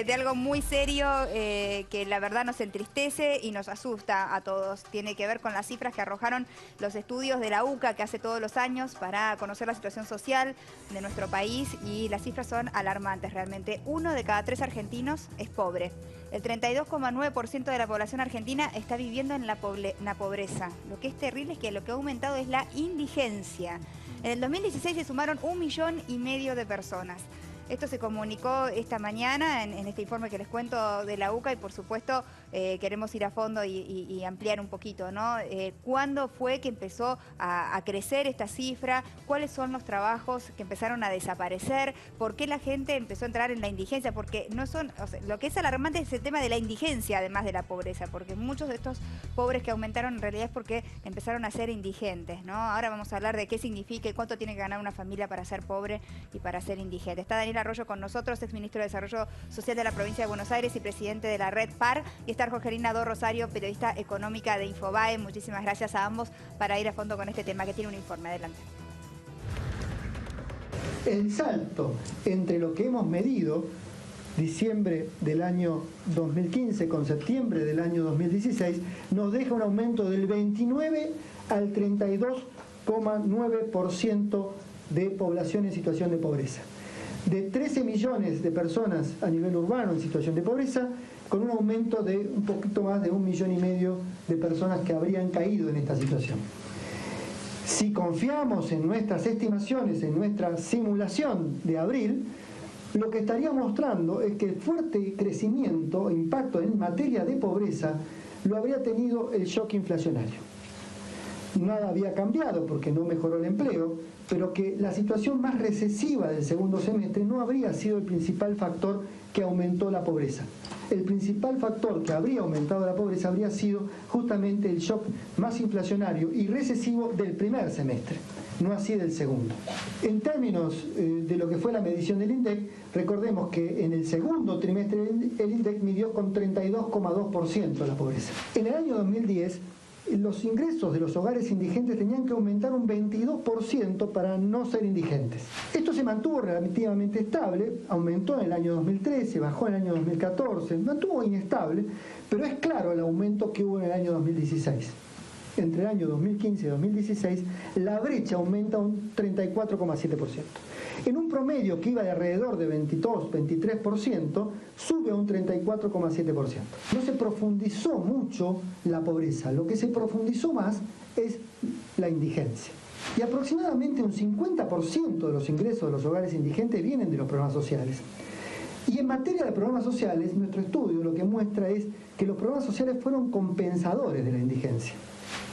de algo muy serio que la verdad nos entristece y nos asusta a todos. Tiene que ver con las cifras que arrojaron los estudios de la UCA que hace todos los años para conocer la situación social de nuestro país, y las cifras son alarmantes realmente. 1 de cada 3 argentinos es pobre. El 32,9% de la población argentina está viviendo en la pobreza. Lo que es terrible es que lo que ha aumentado es la indigencia. En el 2016 se sumaron 1,5 millones de personas. Esto se comunicó esta mañana en este informe que les cuento de la UCA, y por supuesto queremos ir a fondo y ampliar un poquito, ¿no? ¿Cuándo fue que empezó a crecer esta cifra? ¿Cuáles son los trabajos que empezaron a desaparecer? ¿Por qué la gente empezó a entrar en la indigencia? Porque no son, o sea, lo que es alarmante es el tema de la indigencia, además de la pobreza, porque muchos de estos pobres que aumentaron en realidad es porque empezaron a ser indigentes, ¿no? Ahora vamos a hablar de qué significa y cuánto tiene que ganar una familia para ser pobre y para ser indigente. Está Daniel Arroyo con nosotros, exministro de Desarrollo Social de la Provincia de Buenos Aires y presidente de la Red PAR, y está Jorgelina Do Rosario, periodista económica de Infobae. Muchísimas gracias a ambos para ir a fondo con este tema, que tiene un informe. Adelante. El salto entre lo que hemos medido diciembre del año 2015 con septiembre del año 2016 nos deja un aumento del 29 al 32,9% de población en situación de pobreza. De 13 millones de personas a nivel urbano en situación de pobreza, con un aumento de un poquito más de 1,5 millones de personas que habrían caído en esta situación. Si confiamos en nuestras estimaciones, en nuestra simulación de abril, lo que estaría mostrando es que el fuerte crecimiento, impacto en materia de pobreza, lo habría tenido el shock inflacionario. Nada había cambiado porque no mejoró el empleo, pero que la situación más recesiva del segundo semestre no habría sido el principal factor que aumentó la pobreza. El principal factor que habría aumentado la pobreza habría sido justamente el shock más inflacionario y recesivo del primer semestre, no así del segundo. En términos de lo que fue la medición del INDEC, recordemos que en el segundo trimestre el INDEC midió con 32,2% la pobreza. En el año 2010, los ingresos de los hogares indigentes tenían que aumentar un 22% para no ser indigentes. Esto se mantuvo relativamente estable, aumentó en el año 2013, bajó en el año 2014, mantuvo inestable, pero es claro el aumento que hubo en el año 2016. Entre el año 2015 y 2016, la brecha aumenta un 34,7%. En un promedio que iba de alrededor de 22-23%, sube a un 34,7%. No se profundizó mucho la pobreza, lo que se profundizó más es la indigencia. Y aproximadamente un 50% de los ingresos de los hogares indigentes vienen de los programas sociales. Y en materia de programas sociales, nuestro estudio lo que muestra es que los programas sociales fueron compensadores de la indigencia.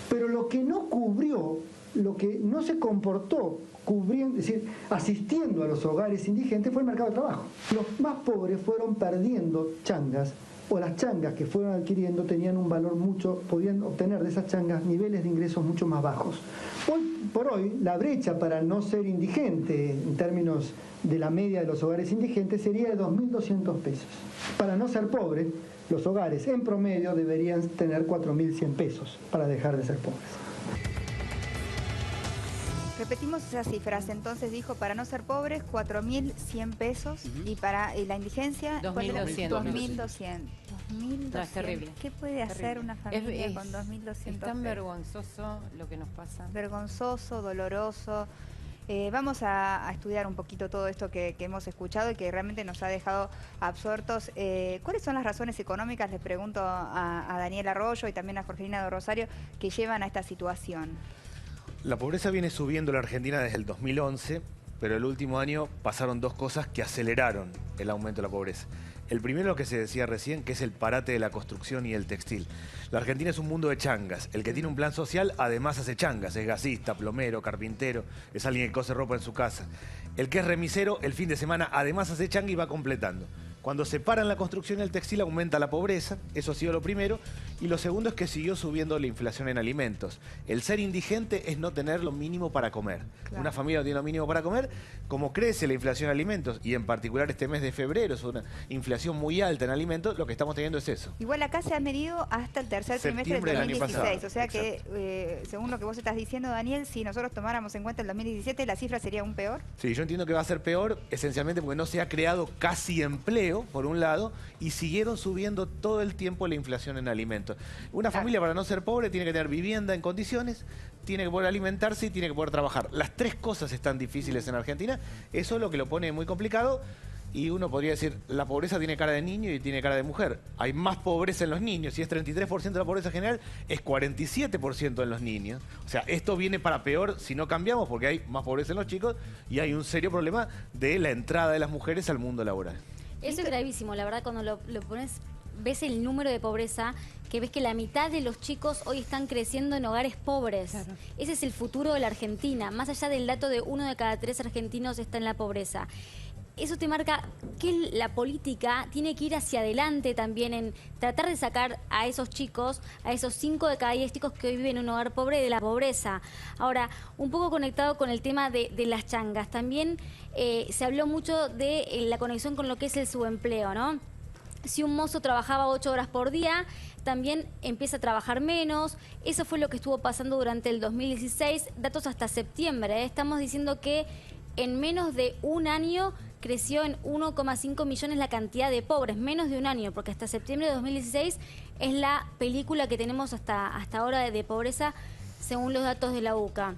Pero lo que no cubrió, lo que no se comportó cubriendo, es decir, asistiendo a los hogares indigentes, fue el mercado de trabajo. Los más pobres fueron perdiendo changas, o las changas que fueron adquiriendo tenían un valor mucho, podían obtener de esas changas niveles de ingresos mucho más bajos. Hoy por hoy, la brecha para no ser indigente, en términos de la media de los hogares indigentes, sería de 2.200 pesos. Para no ser pobre, los hogares en promedio deberían tener 4.100 pesos para dejar de ser pobres. Repetimos esas cifras. Entonces dijo, para no ser pobres, 4.100 pesos, y para la indigencia, 2.200. 2.200. No, es terrible. ¿Qué puede hacer una familia con 2.200 pesos? Es tan vergonzoso lo que nos pasa. Vergonzoso, doloroso. Vamos a estudiar un poquito todo esto que hemos escuchado y que realmente nos ha dejado absortos. ¿Cuáles son las razones económicas, les pregunto a Daniel Arroyo y también a Jorgelina Do Rosario, que llevan a esta situación? La pobreza viene subiendo en la Argentina desde el 2011, pero el último año pasaron dos cosas que aceleraron el aumento de la pobreza. El primero, lo que se decía recién, que es el parate de la construcción y el textil. La Argentina es un mundo de changas. El que tiene un plan social además hace changas. Es gasista, plomero, carpintero, es alguien que cose ropa en su casa. El que es remisero, el fin de semana además hace changa y va completando. Cuando se paran la construcción y el textil aumenta la pobreza, eso ha sido lo primero. Y lo segundo es que siguió subiendo la inflación en alimentos. El ser indigente es no tener lo mínimo para comer. Claro. Una familia no tiene lo mínimo para comer. Como crece la inflación en alimentos, y en particular este mes de febrero es una inflación muy alta en alimentos, lo que estamos teniendo es eso. Igual acá se ha medido hasta el tercer trimestre del 2016. O sea que, según lo que vos estás diciendo, Daniel, si nosotros tomáramos en cuenta el 2017, ¿la cifra sería aún peor? Sí, yo entiendo que va a ser peor, esencialmente porque no se ha creado casi empleo. empleo, por un lado, y siguieron subiendo todo el tiempo la inflación en alimentos. Una familia, para no ser pobre, tiene que tener vivienda en condiciones, tiene que poder alimentarse y tiene que poder trabajar. Las tres cosas están difíciles en Argentina. Eso es lo que lo pone muy complicado. Y uno podría decir, la pobreza tiene cara de niño y tiene cara de mujer. Hay más pobreza en los niños. Si es 33% de la pobreza general, es 47% en los niños. O sea, esto viene para peor si no cambiamos, porque hay más pobreza en los chicos y hay un serio problema de la entrada de las mujeres al mundo laboral. Eso es gravísimo, la verdad, cuando lo pones, ves el número de pobreza, que ves que la mitad de los chicos hoy están creciendo en hogares pobres. Claro. Ese es el futuro de la Argentina, más allá del dato de 1 de cada 3 argentinos está en la pobreza. Eso te marca que la política tiene que ir hacia adelante también en tratar de sacar a esos chicos, a esos 5 de cada 10 chicos que hoy viven en un hogar pobre, de la pobreza. Ahora, un poco conectado con el tema de las changas, también se habló mucho de la conexión con lo que es el subempleo, ¿no? Si un mozo trabajaba 8 horas por día, también empieza a trabajar menos. Eso fue lo que estuvo pasando durante el 2016, datos hasta septiembre, ¿eh? Estamos diciendo que en menos de un año creció en 1,5 millones la cantidad de pobres, menos de un año, porque hasta septiembre de 2016 es la película que tenemos hasta ahora de pobreza, según los datos de la UCA.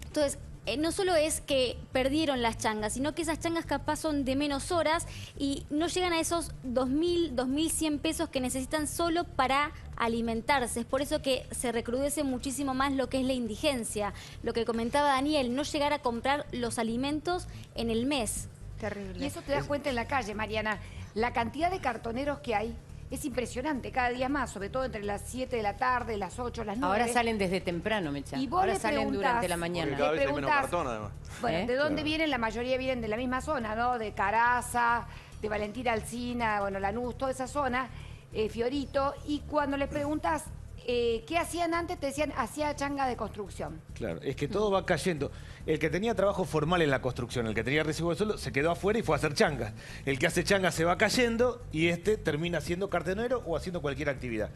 Entonces, no solo es que perdieron las changas, sino que esas changas capaz son de menos horas y no llegan a esos 2.000, 2.100 pesos que necesitan solo para alimentarse. Es por eso que se recrudece muchísimo más lo que es la indigencia. Lo que comentaba Daniel, no llegar a comprar los alimentos en el mes. Terrible. Y eso te das cuenta en la calle, Mariana. La cantidad de cartoneros que hay es impresionante, cada día más, sobre todo entre las 7 de la tarde, las 8, las 9. Ahora salen desde temprano, Mecha. Y vos ahora le salen durante la mañana. Cada vez hay menos cartón, además. Bueno, ¿de dónde vienen? La mayoría vienen de la misma zona, ¿no? De Caraza, de Valentina Alsina, bueno, Lanús, toda esa zona, Fiorito. Y cuando les preguntas qué hacían antes, te decían, hacía changa de construcción. Claro, es que todo va cayendo. El que tenía trabajo formal en la construcción, el que tenía recibo de sueldo, se quedó afuera y fue a hacer changas. El que hace changas se va cayendo y termina siendo cartonero o haciendo cualquier actividad.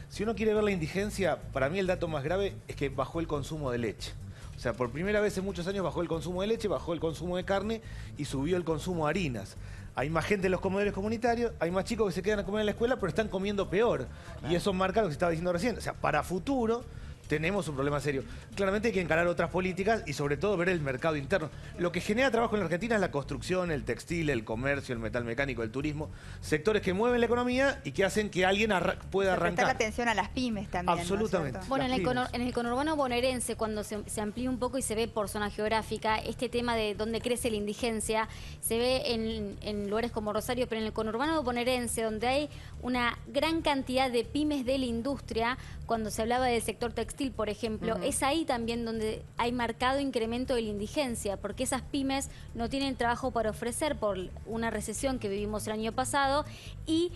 Si uno quiere ver la indigencia, para mí el dato más grave es que bajó el consumo de leche. O sea, por primera vez en muchos años bajó el consumo de leche, bajó el consumo de carne y subió el consumo de harinas. Hay más gente en los comedores comunitarios, hay más chicos que se quedan a comer en la escuela, pero están comiendo peor. Claro. Y eso marca lo que se estaba diciendo recién. O sea, para futuro tenemos un problema serio. Claramente hay que encarar otras políticas y sobre todo ver el mercado interno. Lo que genera trabajo en la Argentina es la construcción, el textil, el comercio, el metal mecánico, el turismo. Sectores que mueven la economía y que hacen que alguien pueda arrancar. Prestar atención a las pymes también. Absolutamente. ¿No? Bueno, en el conurbano bonaerense, cuando se amplía un poco y se ve por zona geográfica, este tema de dónde crece la indigencia, se ve en lugares como Rosario, pero en el conurbano bonaerense, donde hay una gran cantidad de pymes de la industria, cuando se hablaba del sector textil, por ejemplo, es ahí también donde hay marcado incremento de la indigencia, porque esas pymes no tienen trabajo para ofrecer por una recesión que vivimos el año pasado y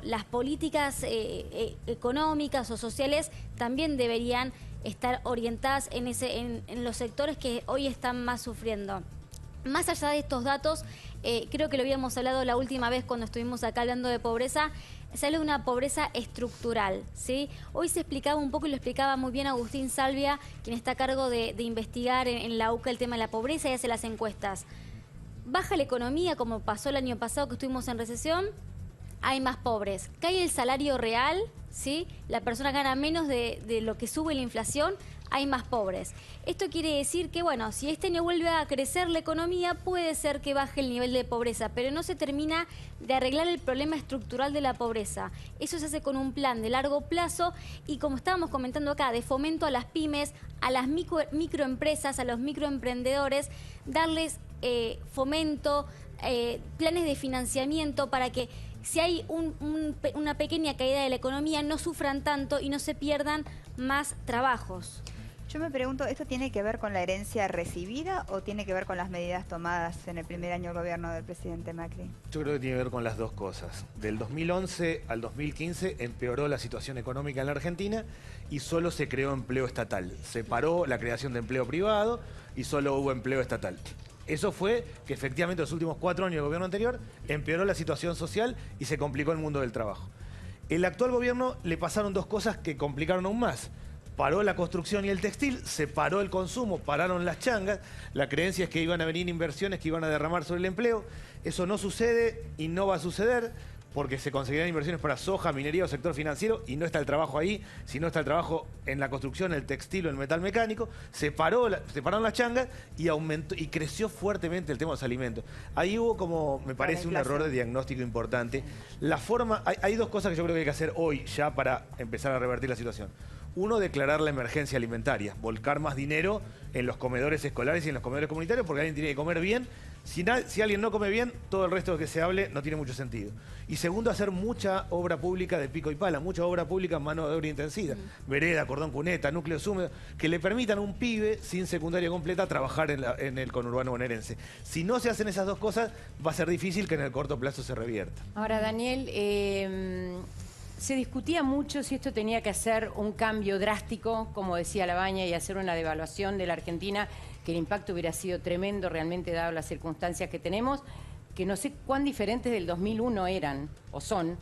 las políticas económicas o sociales también deberían estar orientadas en los sectores que hoy están más sufriendo. Más allá de estos datos, creo que lo habíamos hablado la última vez cuando estuvimos acá hablando de pobreza, se habla de una pobreza estructural, ¿sí? Hoy se explicaba un poco y lo explicaba muy bien Agustín Salvia, quien está a cargo de investigar en la UCA el tema de la pobreza y hace las encuestas. Baja la economía, como pasó el año pasado que estuvimos en recesión, hay más pobres. Cae el salario real, ¿sí? La persona gana menos de lo que sube la inflación, hay más pobres. Esto quiere decir que, bueno, si este año vuelve a crecer la economía, puede ser que baje el nivel de pobreza, pero no se termina de arreglar el problema estructural de la pobreza. Eso se hace con un plan de largo plazo y, como estábamos comentando acá, de fomento a las pymes, a las microempresas, a los microemprendedores, darles fomento, planes de financiamiento para que si hay una pequeña caída de la economía no sufran tanto y no se pierdan más trabajos. Yo me pregunto, ¿esto tiene que ver con la herencia recibida o tiene que ver con las medidas tomadas en el primer año del gobierno del presidente Macri? Yo creo que tiene que ver con las dos cosas. Del 2011 al 2015 empeoró la situación económica en la Argentina y solo se creó empleo estatal. Se paró la creación de empleo privado y solo hubo empleo estatal. Eso fue que efectivamente los últimos 4 años del gobierno anterior empeoró la situación social y se complicó el mundo del trabajo. El actual gobierno le pasaron dos cosas que complicaron aún más. paró la construcción y el textil, se paró el consumo, pararon las changas, la creencia es que iban a venir inversiones que iban a derramar sobre el empleo. Eso no sucede y no va a suceder porque se conseguirán inversiones para soja, minería o sector financiero y no está el trabajo ahí, sino está el trabajo en la construcción, el textil o el metal mecánico. Se pararon las changas y aumentó y creció fuertemente el tema de los alimentos. Ahí hubo como, me parece, un error de diagnóstico importante. La forma, hay dos cosas que yo creo que hay que hacer hoy ya para empezar a revertir la situación. Uno, declarar la emergencia alimentaria, volcar más dinero en los comedores escolares y en los comedores comunitarios porque alguien tiene que comer bien. Si alguien no come bien, todo el resto que se hable no tiene mucho sentido. Y segundo, hacer mucha obra pública de pico y pala, mucha obra pública en mano de obra intensiva. Vereda, cordón cuneta, núcleos húmedos, que le permitan a un pibe sin secundaria completa trabajar en el conurbano bonaerense. Si no se hacen esas dos cosas, va a ser difícil que en el corto plazo se revierta. Ahora, Daniel, se discutía mucho si esto tenía que hacer un cambio drástico, como decía Labaña, y hacer una devaluación de la Argentina, que el impacto hubiera sido tremendo realmente dado las circunstancias que tenemos, que no sé cuán diferentes del 2001 eran o son,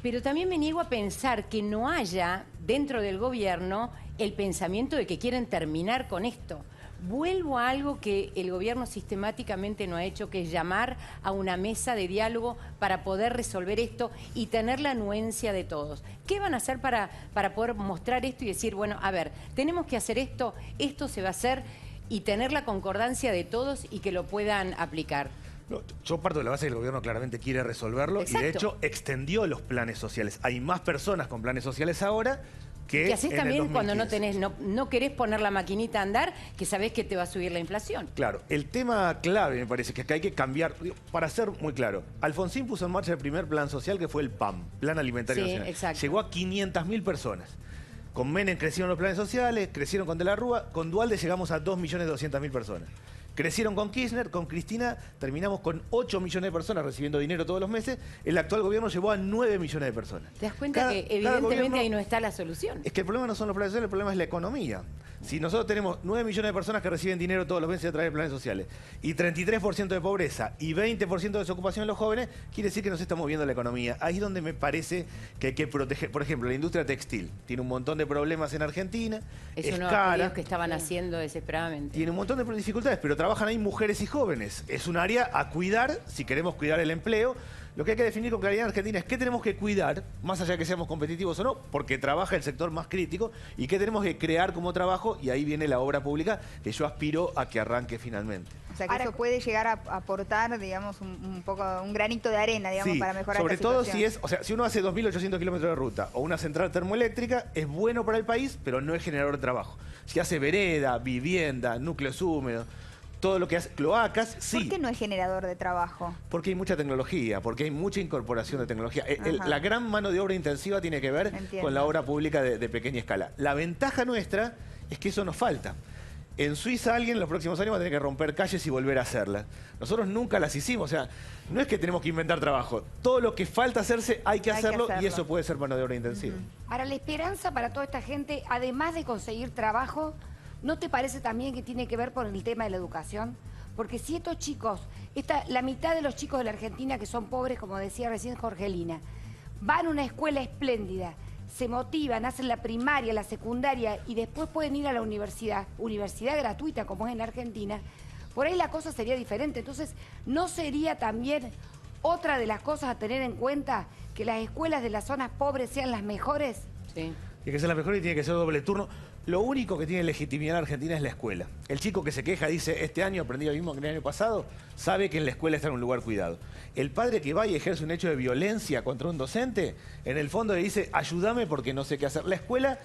pero también me niego a pensar que no haya dentro del gobierno el pensamiento de que quieren terminar con esto. Vuelvo a algo que el gobierno sistemáticamente no ha hecho, que es llamar a una mesa de diálogo para poder resolver esto y tener la anuencia de todos. ¿Qué van a hacer para poder mostrar esto y decir, bueno, a ver, tenemos que hacer esto, esto se va a hacer y tener la concordancia de todos y que lo puedan aplicar? No, yo parto de la base que el gobierno claramente quiere resolverlo. Exacto. Y de hecho extendió los planes sociales. Hay más personas con planes sociales ahora que haces en también el cuando 2015. no querés poner la maquinita a andar, que sabés que te va a subir la inflación. Claro, el tema clave me parece que es que hay que cambiar, para ser muy claro, Alfonsín puso en marcha el primer plan social que fue el PAM, Plan Alimentario Sí, Nacional. exacto. Llegó a 500.000 personas. Con Menem crecieron los planes sociales, crecieron con De la Rúa, con Duhalde llegamos a 2.200.000 personas. Crecieron con Kirchner, con Cristina, terminamos con 8 millones de personas recibiendo dinero todos los meses. El actual gobierno llevó a 9 millones de personas. ¿Te das cuenta que evidentemente ahí no está la solución? Es que el problema no son los planes sociales, el problema es la economía. Si nosotros tenemos 9 millones de personas que reciben dinero todos los meses a través de planes sociales y 33% de pobreza y 20% de desocupación en los jóvenes, quiere decir que no se está moviendo la economía. Ahí es donde me parece que hay que proteger. Por ejemplo, la industria textil tiene un montón de problemas en Argentina, Es uno de los pedidos que estaban haciendo desesperadamente. tiene un montón de dificultades, pero trabajan ahí mujeres y jóvenes. Es un área a cuidar si queremos cuidar el empleo. Lo que hay que definir con claridad en Argentina es qué tenemos que cuidar, más allá de que seamos competitivos o no, porque trabaja el sector más crítico, y qué tenemos que crear como trabajo, y ahí viene la obra pública que yo aspiro a que arranque finalmente. O sea, que eso puede llegar a aportar, digamos, un poco, un granito de arena, digamos, Sí, para mejorar sobre esta todo situación. si uno hace 2.800 kilómetros de ruta o una central termoeléctrica, es bueno para el país, pero no es generador de trabajo. Si hace vereda, vivienda, núcleos húmedos, todo lo que hace, cloacas, sí. ¿Por qué no es generador de trabajo? Porque hay mucha tecnología, porque hay mucha incorporación de tecnología. La gran mano de obra intensiva tiene que ver Entiendo. con la obra pública de pequeña escala. La ventaja nuestra es que eso nos falta. En Suiza alguien en los próximos años va a tener que romper calles y volver a hacerlas. Nosotros nunca las hicimos, o sea, no es que tenemos que inventar trabajo. Todo lo que falta hacerse hay que hacerlo y eso puede ser mano de obra intensiva. Ahora, la esperanza para toda esta gente, además de conseguir trabajo, ¿no te parece también que tiene que ver con el tema de la educación? Porque si estos chicos, la mitad de los chicos de la Argentina que son pobres, como decía recién Jorgelina, van a una escuela espléndida, se motivan, hacen la primaria, la secundaria y después pueden ir a la universidad gratuita como es en la Argentina, por ahí la cosa sería diferente. Entonces, ¿no sería también otra de las cosas a tener en cuenta que las escuelas de las zonas pobres sean las mejores? Sí. Tiene que ser la mejor y tiene que ser doble turno. Lo único que tiene legitimidad en Argentina es la escuela. El chico que se queja dice, este año aprendí lo mismo que el año pasado, sabe que en la escuela está en un lugar cuidado. El padre que va y ejerce un hecho de violencia contra un docente, en el fondo le dice, ayúdame porque no sé qué hacer. La escuela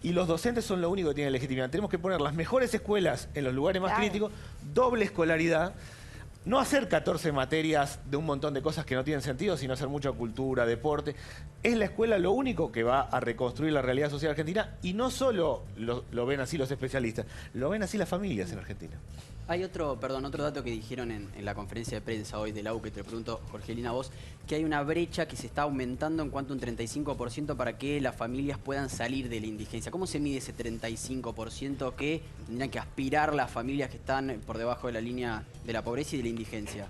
y los docentes son lo único que tienen legitimidad. Tenemos que poner las mejores escuelas en los lugares más críticos, doble escolaridad. No hacer 14 materias de un montón de cosas que no tienen sentido, sino hacer mucha cultura, deporte. Es la escuela lo único que va a reconstruir la realidad social argentina y no solo lo ven así los especialistas, lo ven así las familias en Argentina. Hay otro dato que dijeron en la conferencia de prensa hoy de la U, que te pregunto, Jorgelina, vos, que hay una brecha que se está aumentando en cuanto a un 35% para que las familias puedan salir de la indigencia. ¿Cómo se mide ese 35% que tendrían que aspirar las familias que están por debajo de la línea de la pobreza y de la indigencia?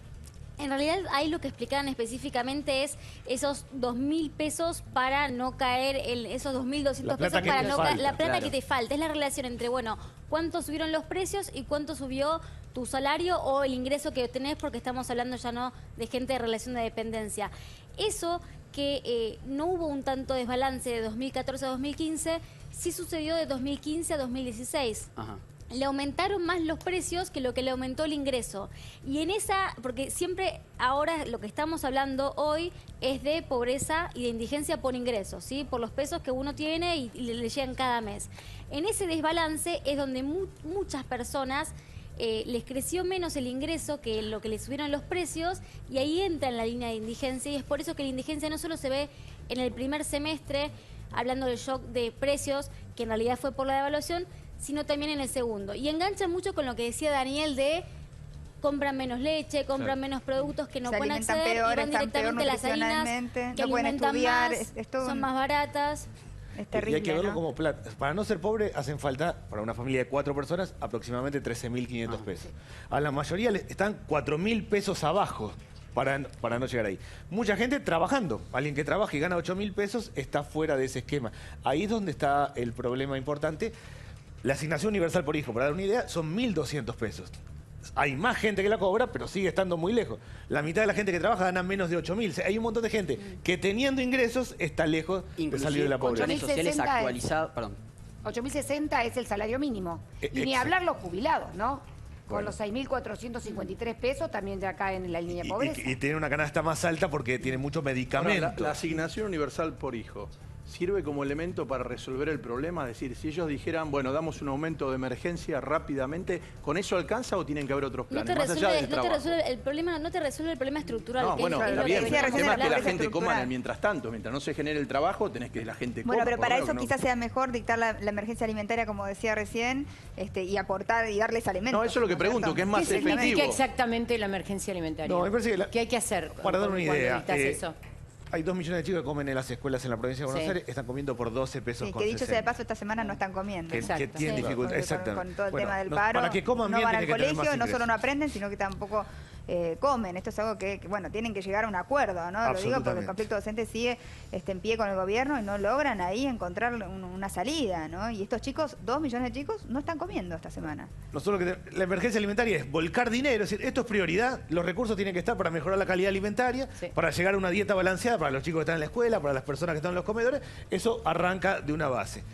En realidad ahí lo que explicaban específicamente es esos 2.000 pesos para no caer, esos 2.200 pesos para no caer, la plata que te falta. Es la relación entre, bueno, cuánto subieron los precios y cuánto subió tu salario o el ingreso que tenés, porque estamos hablando ya no de gente de relación de dependencia. Eso que no hubo un tanto desbalance de 2014 a 2015, sí sucedió de 2015 a 2016. Ajá. Le aumentaron más los precios que lo que le aumentó el ingreso. Y en esa, porque siempre ahora lo que estamos hablando hoy es de pobreza y de indigencia por ingresos, ¿sí? Por los pesos que uno tiene y le llegan cada mes. En ese desbalance es donde muchas personas les creció menos el ingreso que lo que les subieron los precios, y ahí entra en la línea de indigencia, y es por eso que la indigencia no solo se ve en el primer semestre, hablando del shock de precios, que en realidad fue por la devaluación, sino también en el segundo. Y engancha mucho con lo que decía Daniel de compran menos leche, compran menos productos que no pueden acceder, peor, y van directamente a las harinas que no pueden alimentan estudiar, más, son más baratas. Es terrible, y hay que verlo ¿no? como plata. Para no ser pobre hacen falta, para una familia de 4 personas, aproximadamente 13.500 pesos. A la mayoría están 4.000 pesos abajo para no llegar ahí. Mucha gente trabajando. Alguien que trabaja y gana 8.000 pesos está fuera de ese esquema. Ahí es donde está el problema importante. La asignación universal por hijo, para dar una idea, son 1.200 pesos. Hay más gente que la cobra, pero sigue estando muy lejos. La mitad de la gente que trabaja gana menos de 8.000. O sea, hay un montón de gente que teniendo ingresos está lejos de salir de la pobreza. Planes sociales actualizados, perdón. 8.060 es el salario mínimo. Y ni hablar los jubilados, ¿no? Con los 6.453 pesos también ya caen en la línea de pobreza. Y tiene una canasta más alta porque tiene mucho medicamento. Ahora, la asignación universal por hijo sirve como elemento para resolver el problema. Es decir, si ellos dijeran, bueno, damos un aumento de emergencia rápidamente, ¿con eso alcanza o tienen que haber otros planes? No te resuelve el problema estructural. No, bueno, está bien, pero el tema es que la gente coma en el mientras tanto. Mientras no se genere el trabajo, tenés que la gente coma. Bueno, pero para eso ¿no? quizás sea mejor dictar la emergencia alimentaria, como decía recién, y aportar y darles alimentos. No, eso es lo que pregunto, que es más efectivo. ¿Qué exactamente la emergencia alimentaria? No, me parece que ¿Qué hay que hacer? Para dar una idea, Eso? hay 2 millones de chicos que comen en las escuelas en la provincia de Buenos Aires, están comiendo por 12 pesos con que dicho 60. sea de paso, esta semana no están comiendo. Que tienen dificultad, exactamente. Con todo el tema del paro, para que coman no bien, van al tienen que tener más colegio, no solo ingresos. no aprenden, sino que tampoco comen. Esto es algo que, bueno, tienen que llegar a un acuerdo, ¿no? Lo digo porque el conflicto docente sigue en pie con el gobierno y no logran ahí encontrar una salida, ¿no? Y estos chicos, 2 millones de chicos, no están comiendo esta semana. Nosotros la emergencia alimentaria es volcar dinero, es decir, esto es prioridad, los recursos tienen que estar para mejorar la calidad alimentaria, para llegar a una dieta balanceada para los chicos que están en la escuela, para las personas que están en los comedores, eso arranca de una base.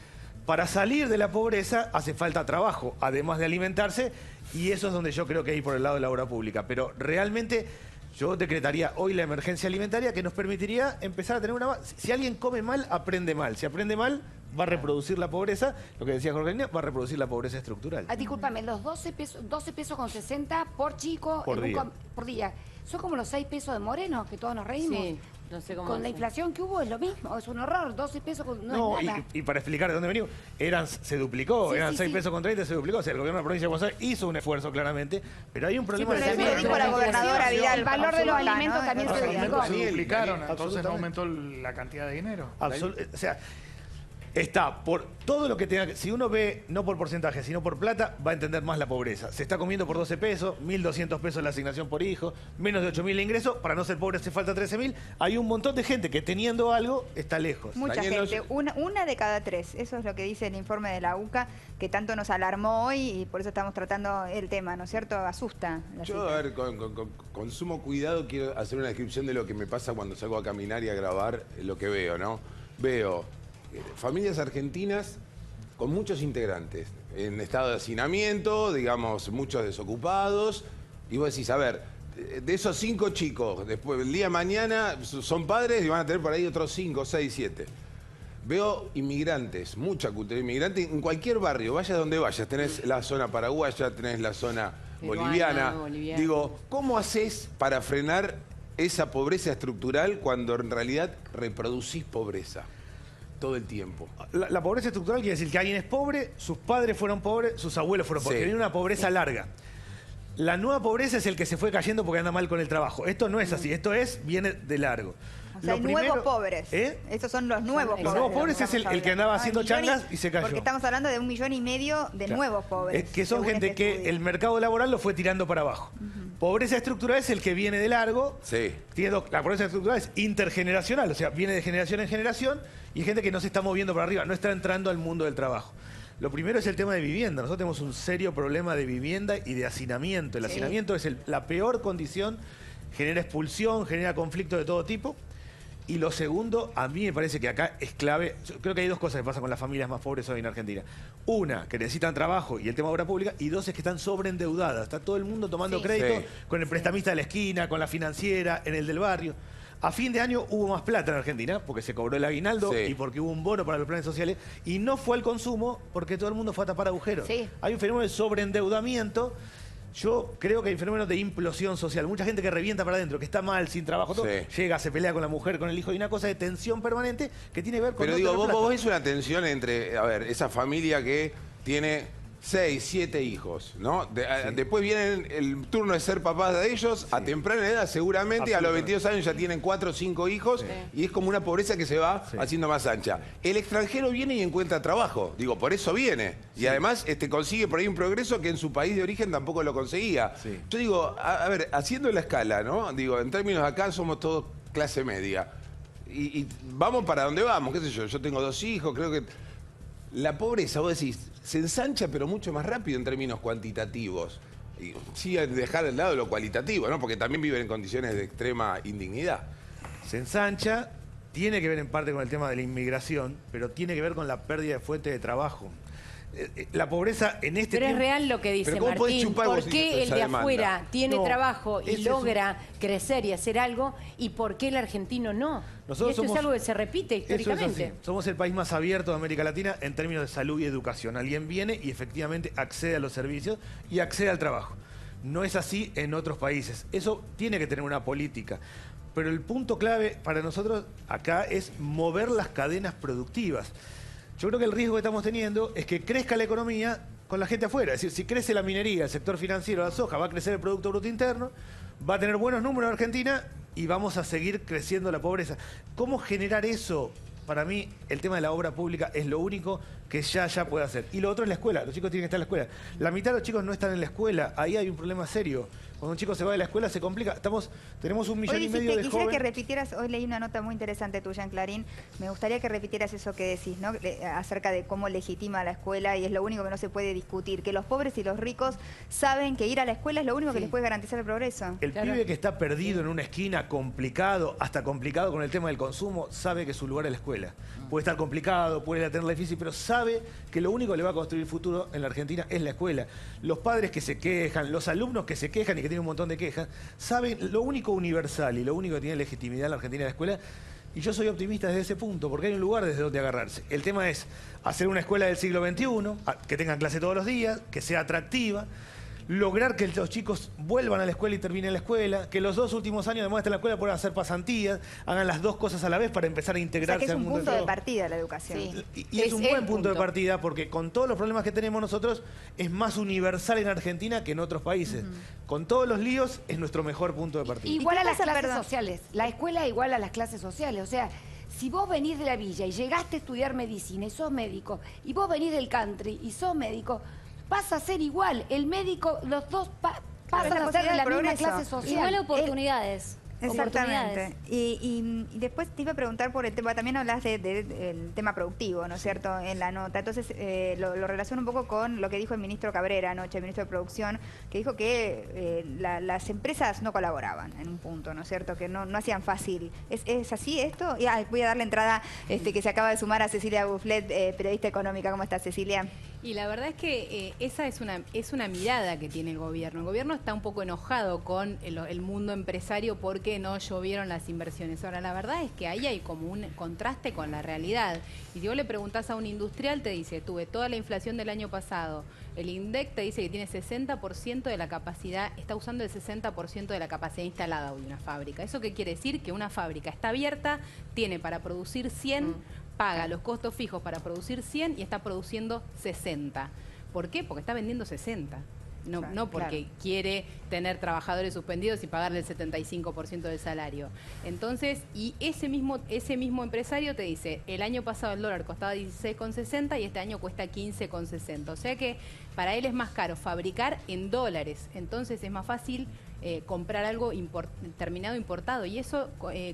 Para salir de la pobreza hace falta trabajo, además de alimentarse, y eso es donde yo creo que hay por el lado de la obra pública. Pero realmente yo decretaría hoy la emergencia alimentaria que nos permitiría empezar a tener una base. Si alguien come mal, aprende mal. Si aprende mal, va a reproducir la pobreza, lo que decía Jorgelina, va a reproducir la pobreza estructural. Discúlpame, los 12 pesos con 60 por chico por día. Son como los 6 pesos de Moreno, que todos nos reímos. Sí, no sé cómo Con la inflación que hubo es lo mismo, es un horror, 12 pesos no es nada. Y para explicar de dónde venimos, se duplicó, eran 6 pesos con 30, se duplicó. O sea, el gobierno de la provincia de Buenos Aires hizo un esfuerzo claramente, pero hay un problema pero eso lo dijo la gobernadora Vidal. El valor de los alimentos también se duplicó. Se duplicaron, entonces no aumentó la cantidad de dinero. O sea, está por todo lo que tenga que... Si uno ve, no por porcentaje, sino por plata, va a entender más la pobreza. Se está comiendo por 12 pesos, 1.200 pesos la asignación por hijo, menos de 8.000 de ingresos. Para no ser pobre hace falta 13.000. Hay un montón de gente que teniendo algo está lejos. Mucha gente, una de cada 3. Eso es lo que dice el informe de la UCA, que tanto nos alarmó hoy y por eso estamos tratando el tema, ¿no es cierto? Asusta. Yo, a ver, con sumo cuidado quiero hacer una descripción de lo que me pasa cuando salgo a caminar y a grabar lo que veo, ¿no? Veo familias argentinas con muchos integrantes en estado de hacinamiento, digamos, muchos desocupados, y vos decís, a ver, de esos 5 chicos, después el día de mañana son padres y van a tener por ahí otros 5, 6, 7. Veo inmigrantes, mucha cultura inmigrante, en cualquier barrio, vayas donde vayas, tenés la zona paraguaya, tenés la zona boliviana. Digo, ¿cómo haces para frenar esa pobreza estructural cuando en realidad reproducís pobreza todo el tiempo? La pobreza estructural quiere decir que alguien es pobre, sus padres fueron pobres, sus abuelos fueron pobres. Viene una pobreza larga. La nueva pobreza es el que se fue cayendo porque anda mal con el trabajo. Esto no es así, viene de largo. O sea, hay nuevos pobres. Estos son los nuevos pobres. Los nuevos pobres es el que andaba haciendo changas y se cayó. Porque estamos hablando de 1,5 millones de nuevos pobres. Que son gente que el mercado laboral lo fue tirando para abajo. Pobreza estructural es el que viene de largo. Sí. La pobreza estructural es intergeneracional, o sea, viene de generación en generación y hay gente que no se está moviendo para arriba, no está entrando al mundo del trabajo. Lo primero es el tema de vivienda. Nosotros tenemos un serio problema de vivienda y de hacinamiento. El hacinamiento es la peor condición, genera expulsión, genera conflictos de todo tipo. Y lo segundo, a mí me parece que acá es clave. Creo que hay dos cosas que pasan con las familias más pobres hoy en Argentina. Una, que necesitan trabajo y el tema de obra pública. Y dos, es que están sobreendeudadas. Está todo el mundo tomando crédito con el prestamista de la esquina, con la financiera, en el del barrio. A fin de año hubo más plata en Argentina porque se cobró el aguinaldo y porque hubo un bono para los planes sociales y no fue al consumo porque todo el mundo fue a tapar agujeros. Hay un fenómeno de sobreendeudamiento. Yo creo que hay un fenómeno de implosión social. Mucha gente que revienta para adentro, que está mal, sin trabajo, todo, llega, se pelea con la mujer, con el hijo. Y una cosa de tensión permanente que tiene que ver con... Pero digo, vos ves una tensión entre, a ver, esa familia que tiene 6, 7 hijos, ¿no? Después viene el turno de ser papás de ellos, a temprana edad seguramente, a los 22 años ya tienen 4 o 5 hijos y es como una pobreza que se va haciendo más ancha. El extranjero viene y encuentra trabajo, digo, por eso viene. Y además consigue por ahí un progreso que en su país de origen tampoco lo conseguía. Yo digo, a ver, haciendo la escala, ¿no? Digo, en términos acá somos todos clase media. Y vamos para donde vamos, qué sé yo, yo tengo 2 hijos, creo que... La pobreza, vos decís, se ensancha pero mucho más rápido en términos cuantitativos. Y sí dejar de lado lo cualitativo, ¿no? Porque también viven en condiciones de extrema indignidad. Se ensancha, tiene que ver en parte con el tema de la inmigración, pero tiene que ver con la pérdida de fuente de trabajo. La pobreza en este Pero tiempo... es real lo que dice Martín. ¿Por qué el de afuera tiene trabajo y logra crecer y hacer algo? ¿Y por qué el argentino no? Nosotros y esto es algo que se repite históricamente. Somos el país más abierto de América Latina en términos de salud y educación. Alguien viene y efectivamente accede a los servicios y accede al trabajo. No es así en otros países. Eso tiene que tener una política. Pero el punto clave para nosotros acá es mover las cadenas productivas. Yo creo que el riesgo que estamos teniendo es que crezca la economía con la gente afuera. Es decir, si crece la minería, el sector financiero, la soja, va a crecer el Producto Bruto Interno, va a tener buenos números en Argentina y vamos a seguir creciendo la pobreza. ¿Cómo generar eso? Para mí, el tema de la obra pública es lo único que ya puede hacer. Y lo otro es la escuela. Los chicos tienen que estar en la escuela. La mitad de los chicos no están en la escuela. Ahí hay un problema serio. Cuando un chico se va de la escuela se complica. Tenemos 1,5 millones de jóvenes. Quisiera que repitieras, hoy leí una nota muy interesante tuya en Clarín, me gustaría que repitieras eso que decís, ¿no? Acerca de cómo legitima la escuela y es lo único que no se puede discutir, que los pobres y los ricos saben que ir a la escuela es lo único que les puede garantizar el progreso. El pibe que está perdido en una esquina, complicado, hasta complicado con el tema del consumo, sabe que su lugar es la escuela. Puede estar complicado, puede tenerla difícil, pero sabe que lo único que le va a construir el futuro en la Argentina es la escuela. Los padres que se quejan, los alumnos que se quejan y que tienen un montón de quejas, saben lo único universal y lo único que tiene legitimidad en la Argentina es la escuela. Y yo soy optimista desde ese punto, porque hay un lugar desde donde agarrarse. El tema es hacer una escuela del siglo XXI, que tengan clase todos los días, que sea atractiva, lograr que los chicos vuelvan a la escuela y terminen la escuela, que los 2 últimos años además de la escuela puedan hacer pasantías, hagan las 2 cosas a la vez para empezar a integrarse al mundo. Es un punto de partida la educación. Y es un buen punto de partida porque con todos los problemas que tenemos nosotros es más universal en Argentina que en otros países. Con todos los líos es nuestro mejor punto de partida. Igual a las clases sociales. La escuela igual a las clases sociales. O sea, si vos venís de la villa y llegaste a estudiar medicina y sos médico, y vos venís del country y sos médico, vas a ser igual. El médico, los dos pasan a ser de la misma clase social. Igual oportunidades. Exactamente. Y después te iba a preguntar por el tema, también hablas del tema productivo, ¿no es cierto?, en la nota. Entonces lo relaciono un poco con lo que dijo el ministro Cabrera anoche, el ministro de Producción, que dijo que las empresas no colaboraban en un punto, ¿no es cierto?, que no hacían fácil. ¿Es así esto? Y voy a darle entrada que se acaba de sumar a Cecilia Bufflet, periodista económica. ¿Cómo estás, Cecilia? Y la verdad es que esa es una mirada que tiene el gobierno. El gobierno está un poco enojado con el mundo empresario porque no llovieron las inversiones. Ahora, la verdad es que ahí hay como un contraste con la realidad. Y si vos le preguntás a un industrial, te dice, tuve toda la inflación del año pasado. El INDEC te dice que tiene 60% de la capacidad, está usando el 60% de la capacidad instalada hoy una fábrica. ¿Eso qué quiere decir? Que una fábrica está abierta, tiene para producir 100, paga los costos fijos para producir 100 y está produciendo 60. ¿Por qué? Porque está vendiendo 60. no porque quiere tener trabajadores suspendidos y pagarle el 75% del salario. Entonces, y ese mismo empresario te dice, el año pasado el dólar costaba 16,60 y este año cuesta 15,60. O sea que para él es más caro fabricar en dólares. Entonces es más fácil comprar algo terminado importado, y eso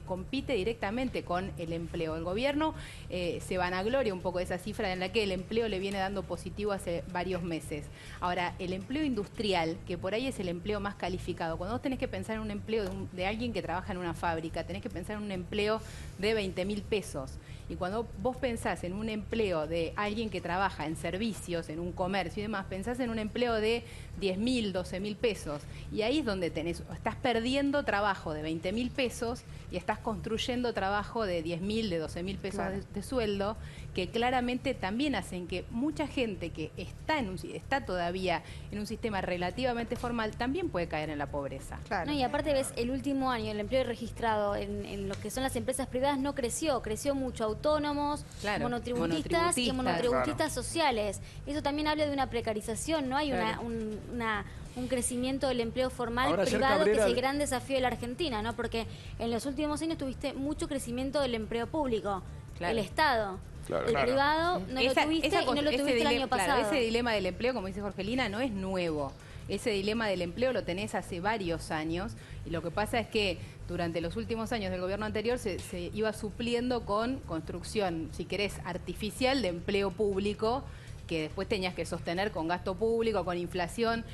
compite directamente con el empleo. El gobierno se vanagloria un poco de esa cifra en la que el empleo le viene dando positivo hace varios meses. Ahora, el empleo industrial, que por ahí es el empleo más calificado, cuando vos tenés que pensar en un empleo de alguien que trabaja en una fábrica, tenés que pensar en un empleo de 20.000 pesos. Y cuando vos pensás en un empleo de alguien que trabaja en servicios, en un comercio y demás, pensás en un empleo de 10.000, 12.000 pesos. Y ahí es donde estás perdiendo trabajo de 20.000 pesos y estás construyendo trabajo de 10.000, de 12.000 pesos de sueldo, que claramente también hacen que mucha gente que está todavía en un sistema relativamente formal también puede caer en la pobreza. No, y aparte ves, el último año el empleo registrado en lo que son las empresas privadas no creció mucho, autónomos, monotributistas y monotributistas sociales. Eso también habla de una precarización, no hay un crecimiento del empleo formal privado, que es el gran desafío de la Argentina, ¿no? Porque en los últimos años tuviste mucho crecimiento del empleo público, el Estado. El privado no lo tuviste y no lo tuviste el año pasado. Ese dilema del empleo, como dice Jorgelina, no es nuevo. Ese dilema del empleo lo tenés hace varios años, y lo que pasa es que durante los últimos años del gobierno anterior se iba supliendo con construcción, si querés, artificial de empleo público, que después tenías que sostener con gasto público, con inflación,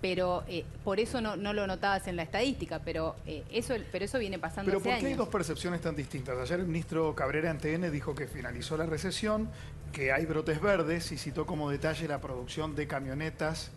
pero por eso no lo notabas en la estadística, pero eso viene pasando hace años. Pero ¿por qué hay dos percepciones tan distintas? Ayer el ministro Cabrera en TN dijo que finalizó la recesión, que hay brotes verdes, y citó como detalle la producción de camionetas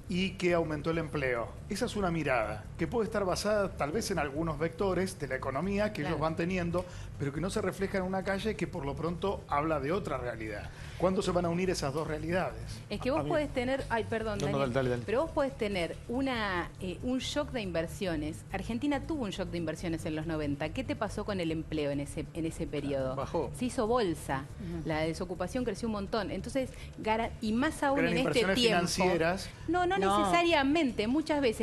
y que aumentó el empleo. Esa es una mirada que puede estar basada tal vez en algunos vectores de la economía que ellos van teniendo, pero que no se refleja en una calle que por lo pronto habla de otra realidad. ¿Cuándo se van a unir esas dos realidades? Es que vos podés tener, Daniel, pero vos podés tener un shock de inversiones. Argentina tuvo un shock de inversiones en los 90. ¿Qué te pasó con el empleo en ese periodo? Bajó. Se hizo bolsa, la desocupación creció un montón. Entonces, y más aún en este tiempo. Financieras. No necesariamente. Muchas veces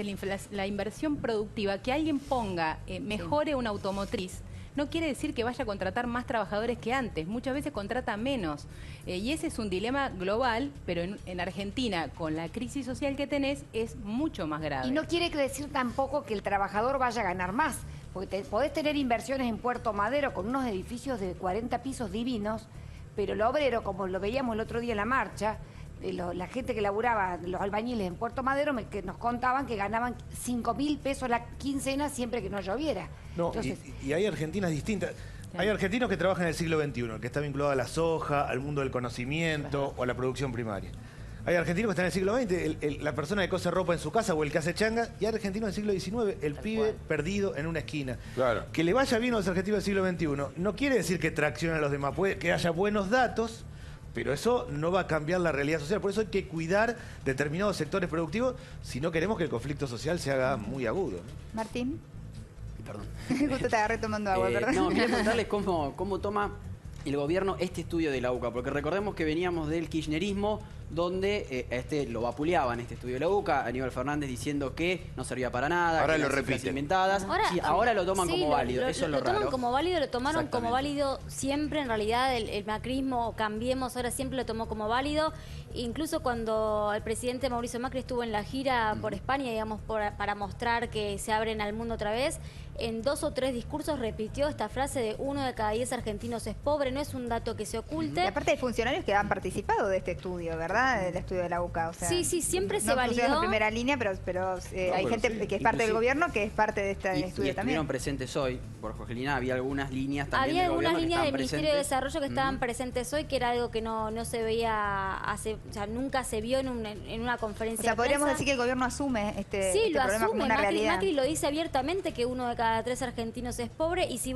la inversión productiva, que alguien ponga, mejore una automotriz, no quiere decir que vaya a contratar más trabajadores que antes. Muchas veces contrata menos. Y ese es un dilema global, pero en Argentina, con la crisis social que tenés, es mucho más grave. Y no quiere decir tampoco que el trabajador vaya a ganar más, porque podés tener inversiones en Puerto Madero con unos edificios de 40 pisos divinos, pero el obrero, como lo veíamos el otro día en la marcha, la gente que laburaba, los albañiles en Puerto Madero, que nos contaban que ganaban 5.000 pesos la quincena siempre que no lloviera. No, entonces, y hay Argentinas distintas. Hay argentinos que trabajan en el siglo XXI, que está vinculado a la soja, al mundo del conocimiento o a la producción primaria. Hay argentinos que están en el siglo XX, la persona que cose ropa en su casa o el que hace changa, y hay argentinos del siglo XIX, el pibe perdido en una esquina. Claro. Que le vaya bien a los argentinos del siglo XXI no quiere decir que traccione a los demás, puede que haya buenos datos, pero eso no va a cambiar la realidad social. Por eso hay que cuidar determinados sectores productivos si no queremos que el conflicto social se haga muy agudo, ¿no? Martín. Perdón. Justo te agarré tomando agua, perdón. No, quería contarles cómo toma el gobierno este estudio de la UCA, porque recordemos que veníamos del kirchnerismo, donde lo vapuleaban, este estudio de la UCA, Aníbal Fernández diciendo que no servía para nada, ahora que lo eran cifras repiten. Inventadas. Ahora lo toman como válido, eso es lo raro. Lo toman como válido, lo tomaron como válido siempre, en realidad, el macrismo, o Cambiemos, ahora siempre lo tomó como válido. Incluso cuando el presidente Mauricio Macri estuvo en la gira por España, digamos, para mostrar que se abren al mundo otra vez, en 2 o 3 discursos repitió esta frase de 1 de cada 10 argentinos es pobre, no es un dato que se oculte. Y aparte hay funcionarios que han participado de este estudio, ¿verdad? Del estudio de la UCA. O sea, sí, siempre se validó. No en primera línea, pero hay gente que es parte del gobierno que es parte de este estudio también. Estuvieron presentes hoy, por Jorgelina, había algunas líneas también había del algunas gobierno líneas del presentes. Ministerio de Desarrollo que estaban presentes hoy, que era algo que no se veía nunca se vio en una conferencia o sea, de podríamos prensa. decir que el gobierno asume este lo problema como una realidad. Macri lo dice abiertamente que 1 de cada 3 argentinos es pobre, y si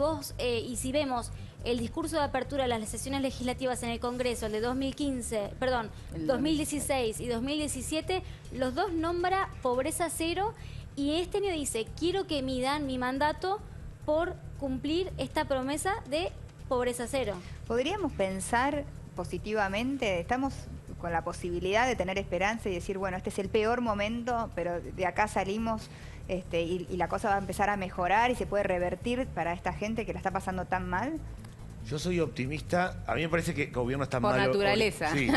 vemos el discurso de apertura de las sesiones legislativas en el Congreso, el de 2016 y 2017, los dos nombra pobreza cero, y este año dice, quiero que midan mi mandato por cumplir esta promesa de pobreza cero. ¿Podríamos pensar positivamente? Estamos con la posibilidad de tener esperanza y decir, bueno, este es el peor momento, pero de acá salimos y la cosa va a empezar a mejorar y se puede revertir para esta gente que la está pasando tan mal? Yo soy optimista. A mí me parece que el gobierno está Por mal... naturaleza. Sí.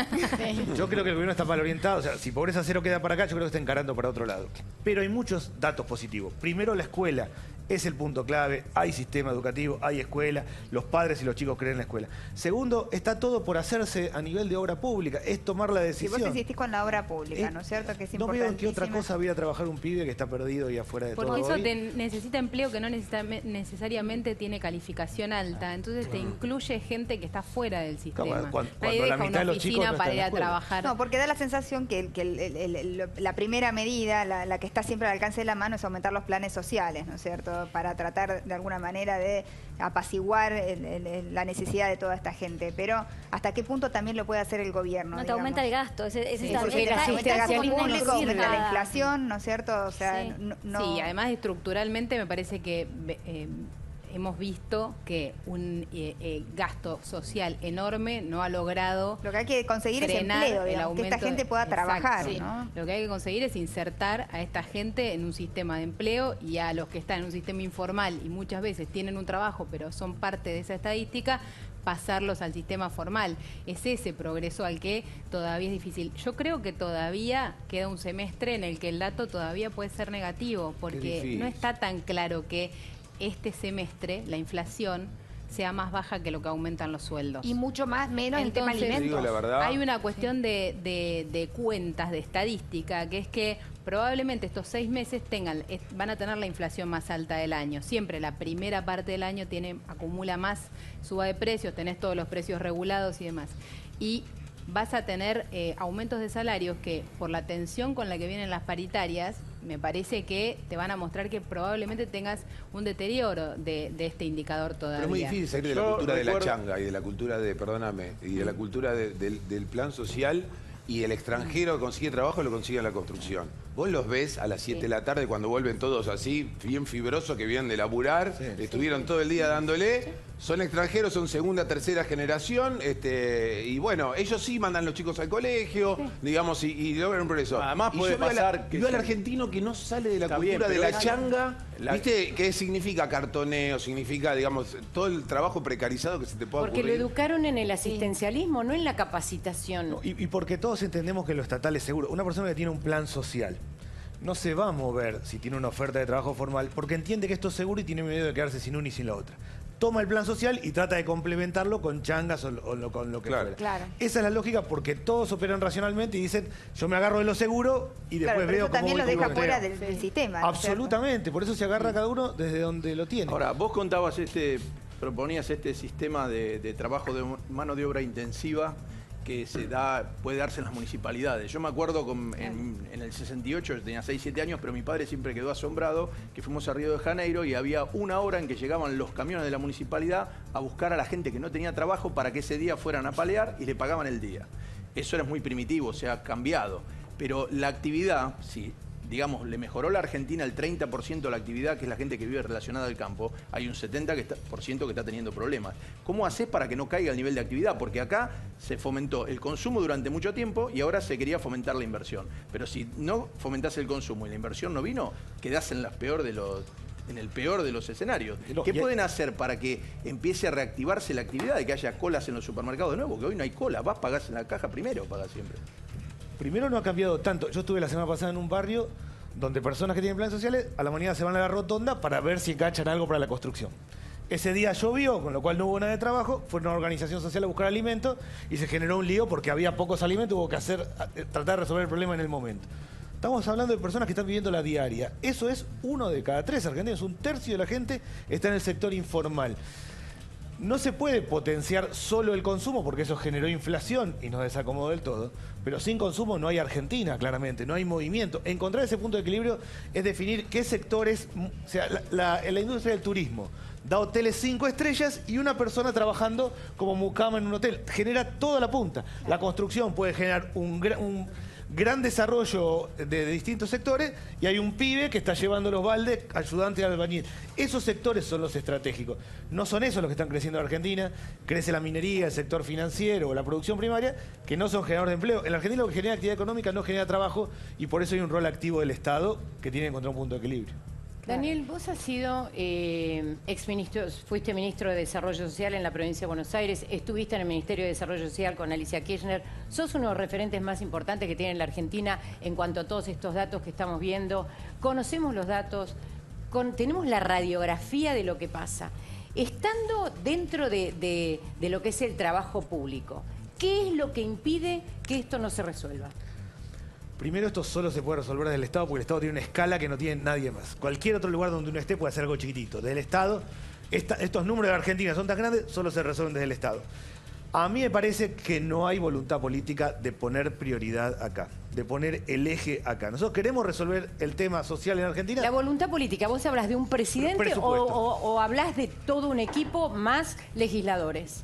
Yo creo que el gobierno está mal orientado. O sea, si pobreza cero queda para acá, yo creo que está encarando para otro lado. Pero hay muchos datos positivos. Primero, la escuela. Es el punto clave, hay sistema educativo, hay escuela, los padres y los chicos creen en la escuela. Segundo, está todo por hacerse a nivel de obra pública, es tomar la decisión. Si vos insistís con la obra pública, ¿no es cierto? Que es no veo en qué otra importantísima. cosa voy a trabajar un pibe que está perdido y afuera de todo. Porque eso hoy. necesita empleo que no necesariamente tiene calificación alta, entonces te incluye gente que está fuera del sistema. Cuando Nadie la deja mitad una de los chicos oficina no para están en ir la a escuela. trabajar. No, porque da la sensación que la primera medida, la que está siempre al alcance de la mano, es aumentar los planes sociales, ¿no es cierto? Para tratar de alguna manera de apaciguar la necesidad de toda esta gente. Pero ¿hasta qué punto también lo puede hacer el gobierno? No, te aumenta el gasto. Porque el gasto público, aumenta la inflación, ¿no es cierto? O sea, Sí. no... Sí, además estructuralmente me parece que hemos visto que un gasto social enorme no ha logrado Lo que hay que conseguir es frenar empleo, el digamos, que esta aumento. gente pueda Exacto, trabajar, sí. ¿no? Lo que hay que conseguir es insertar a esta gente en un sistema de empleo y a los que están en un sistema informal y muchas veces tienen un trabajo pero son parte de esa estadística, pasarlos al sistema formal. Es ese progreso al que todavía es difícil. Yo creo que todavía queda un semestre en el que el dato todavía puede ser negativo, porque no está tan claro que este semestre la inflación sea más baja que lo que aumentan los sueldos. Y mucho menos en tema Entonces, alimentos. digo la verdad. hay una cuestión de cuentas, de estadística, que es que probablemente estos 6 meses van a tener la inflación más alta del año. Siempre la primera parte del año acumula más suba de precios, tenés todos los precios regulados y demás. Y vas a tener aumentos de salarios que, por la tensión con la que vienen las paritarias, me parece que te van a mostrar que probablemente tengas un deterioro de este indicador todavía. Pero es muy difícil salir de la cultura de la changa y de la cultura y de la cultura del plan social, y el extranjero que consigue trabajo lo consigue en la construcción. Vos los ves a las 7 de la tarde cuando vuelven todos así, bien fibrosos, que vienen de laburar, estuvieron todo el día dándole. Son extranjeros, son segunda, tercera generación, y bueno, ellos sí mandan los chicos al colegio, digamos, y logran un progreso. Además Y puede yo veo pasar que veo al se- argentino que no sale de la Está cultura bien, de pero la es- changa, la- ¿viste? ¿Qué significa cartoneo? Significa, digamos, todo el trabajo precarizado que se te pueda Porque lo ocurrir. educaron en el asistencialismo, no en la capacitación. Y porque todos entendemos que lo estatal es seguro. Una persona que tiene un plan social no se va a mover si tiene una oferta de trabajo formal porque entiende que esto es seguro y tiene miedo de quedarse sin una y sin la otra. Toma el plan social y trata de complementarlo con changas o con lo que fuera. Claro. Esa es la lógica porque todos operan racionalmente y dicen, yo me agarro de lo seguro y después Claro, pero veo eso cómo también voy los deja con lo fuera que del sistema, ¿no es cierto? Absolutamente, por eso se agarra cada uno desde donde lo tiene. Ahora, vos contabas proponías este sistema de trabajo de mano de obra intensiva que puede darse en las municipalidades. Yo me acuerdo en el 68, yo tenía 6, 7 años, pero mi padre siempre quedó asombrado que fuimos a Río de Janeiro y había una hora en que llegaban los camiones de la municipalidad a buscar a la gente que no tenía trabajo para que ese día fueran a palear y le pagaban el día. Eso era muy primitivo, se ha cambiado. Pero la actividad, sí, digamos, le mejoró la Argentina el 30% de la actividad, que es la gente que vive relacionada al campo, hay un 70% que está teniendo problemas. ¿Cómo haces para que no caiga el nivel de actividad? Porque acá se fomentó el consumo durante mucho tiempo y ahora se quería fomentar la inversión. Pero si no fomentás el consumo y la inversión no vino, quedás en el peor de los escenarios. ¿Qué pueden hacer para que empiece a reactivarse la actividad y que haya colas en los supermercados de nuevo? Que hoy no hay cola, vas, pagás en la caja primero, pagás siempre. Primero no ha cambiado tanto. Yo estuve la semana pasada en un barrio donde personas que tienen planes sociales a la mañana se van a la rotonda para ver si cachan algo para la construcción. Ese día llovió, con lo cual no hubo nada de trabajo, fue una organización social a buscar alimentos y se generó un lío porque había pocos alimentos, hubo que tratar de resolver el problema en el momento. Estamos hablando de personas que están viviendo la diaria. Eso es 1 de cada 3 argentinos, 1/3 de la gente está en el sector informal. No se puede potenciar solo el consumo porque eso generó inflación y nos desacomodó del todo. Pero sin consumo no hay Argentina, claramente, no hay movimiento. Encontrar ese punto de equilibrio es definir qué sectores, o sea, en la industria del turismo da hoteles 5 estrellas y una persona trabajando como mucama en un hotel. Genera toda la punta. La construcción puede generar gran desarrollo de distintos sectores y hay un pibe que está llevando los baldes, ayudante de albañil. Esos sectores son los estratégicos. No son esos los que están creciendo en Argentina. Crece la minería, el sector financiero o la producción primaria, que no son generadores de empleo. En Argentina lo que genera actividad económica no genera trabajo y por eso hay un rol activo del Estado que tiene que encontrar un punto de equilibrio. Daniel, vos has sido exministro, fuiste ministro de Desarrollo Social en la provincia de Buenos Aires, estuviste en el Ministerio de Desarrollo Social con Alicia Kirchner, sos uno de los referentes más importantes que tiene la Argentina en cuanto a todos estos datos que estamos viendo. Conocemos los datos, tenemos la radiografía de lo que pasa. Estando dentro de lo que es el trabajo público, ¿qué es lo que impide que esto no se resuelva? Primero, esto solo se puede resolver desde el Estado porque el Estado tiene una escala que no tiene nadie más. Cualquier otro lugar donde uno esté puede hacer algo chiquitito. Desde el Estado, estos números de Argentina son tan grandes, solo se resuelven desde el Estado. A mí me parece que no hay voluntad política de poner prioridad acá, de poner el eje acá. Nosotros queremos resolver el tema social en Argentina. La voluntad política, ¿vos hablas de un presidente o hablas de todo un equipo más legisladores?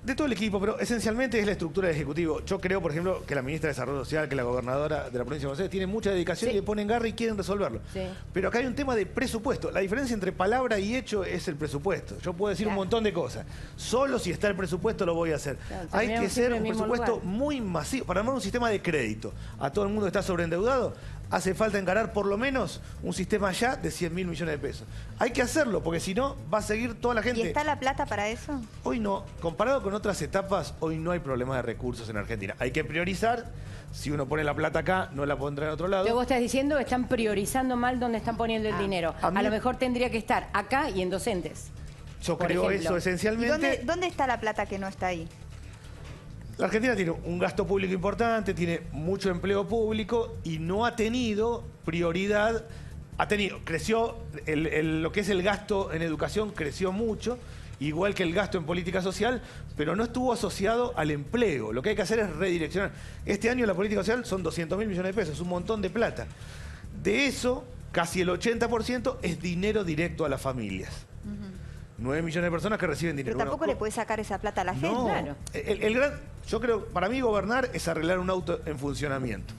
De todo el equipo, pero esencialmente es la estructura del Ejecutivo. Yo creo, por ejemplo, que la ministra de Desarrollo Social, que la gobernadora de la provincia de Buenos Aires, tiene mucha dedicación y le ponen garra y quieren resolverlo. Sí. Pero acá hay un tema de presupuesto. La diferencia entre palabra y hecho es el presupuesto. Yo puedo decir un montón de cosas. Solo si está el presupuesto lo voy a hacer. Hay que ser un presupuesto muy masivo. Para armar un sistema de crédito a todo el mundo que está sobreendeudado, hace falta encarar por lo menos un sistema ya de 100.000 millones de pesos. Hay que hacerlo, porque si no, va a seguir toda la gente. ¿Y está la plata para eso? Hoy no. Comparado con otras etapas, hoy no hay problema de recursos en Argentina. Hay que priorizar. Si uno pone la plata acá, no la pondrá en otro lado. Lo que vos estás diciendo, están priorizando mal dónde están poniendo el dinero. A lo mejor tendría que estar acá y en docentes. Yo creo eso esencialmente. ¿Y dónde está la plata que no está ahí? La Argentina tiene un gasto público importante, tiene mucho empleo público y no ha tenido prioridad. Creció, lo que es el gasto en educación creció mucho, igual que el gasto en política social, pero no estuvo asociado al empleo. Lo que hay que hacer es redireccionar. Este año la política social son 200.000 millones de pesos, un montón de plata. De eso, casi el 80% es dinero directo a las familias. 9 millones de personas que reciben dinero. Pero tampoco le puede sacar esa plata a la gente. No, claro. Yo creo, para mí gobernar es arreglar un auto en funcionamiento.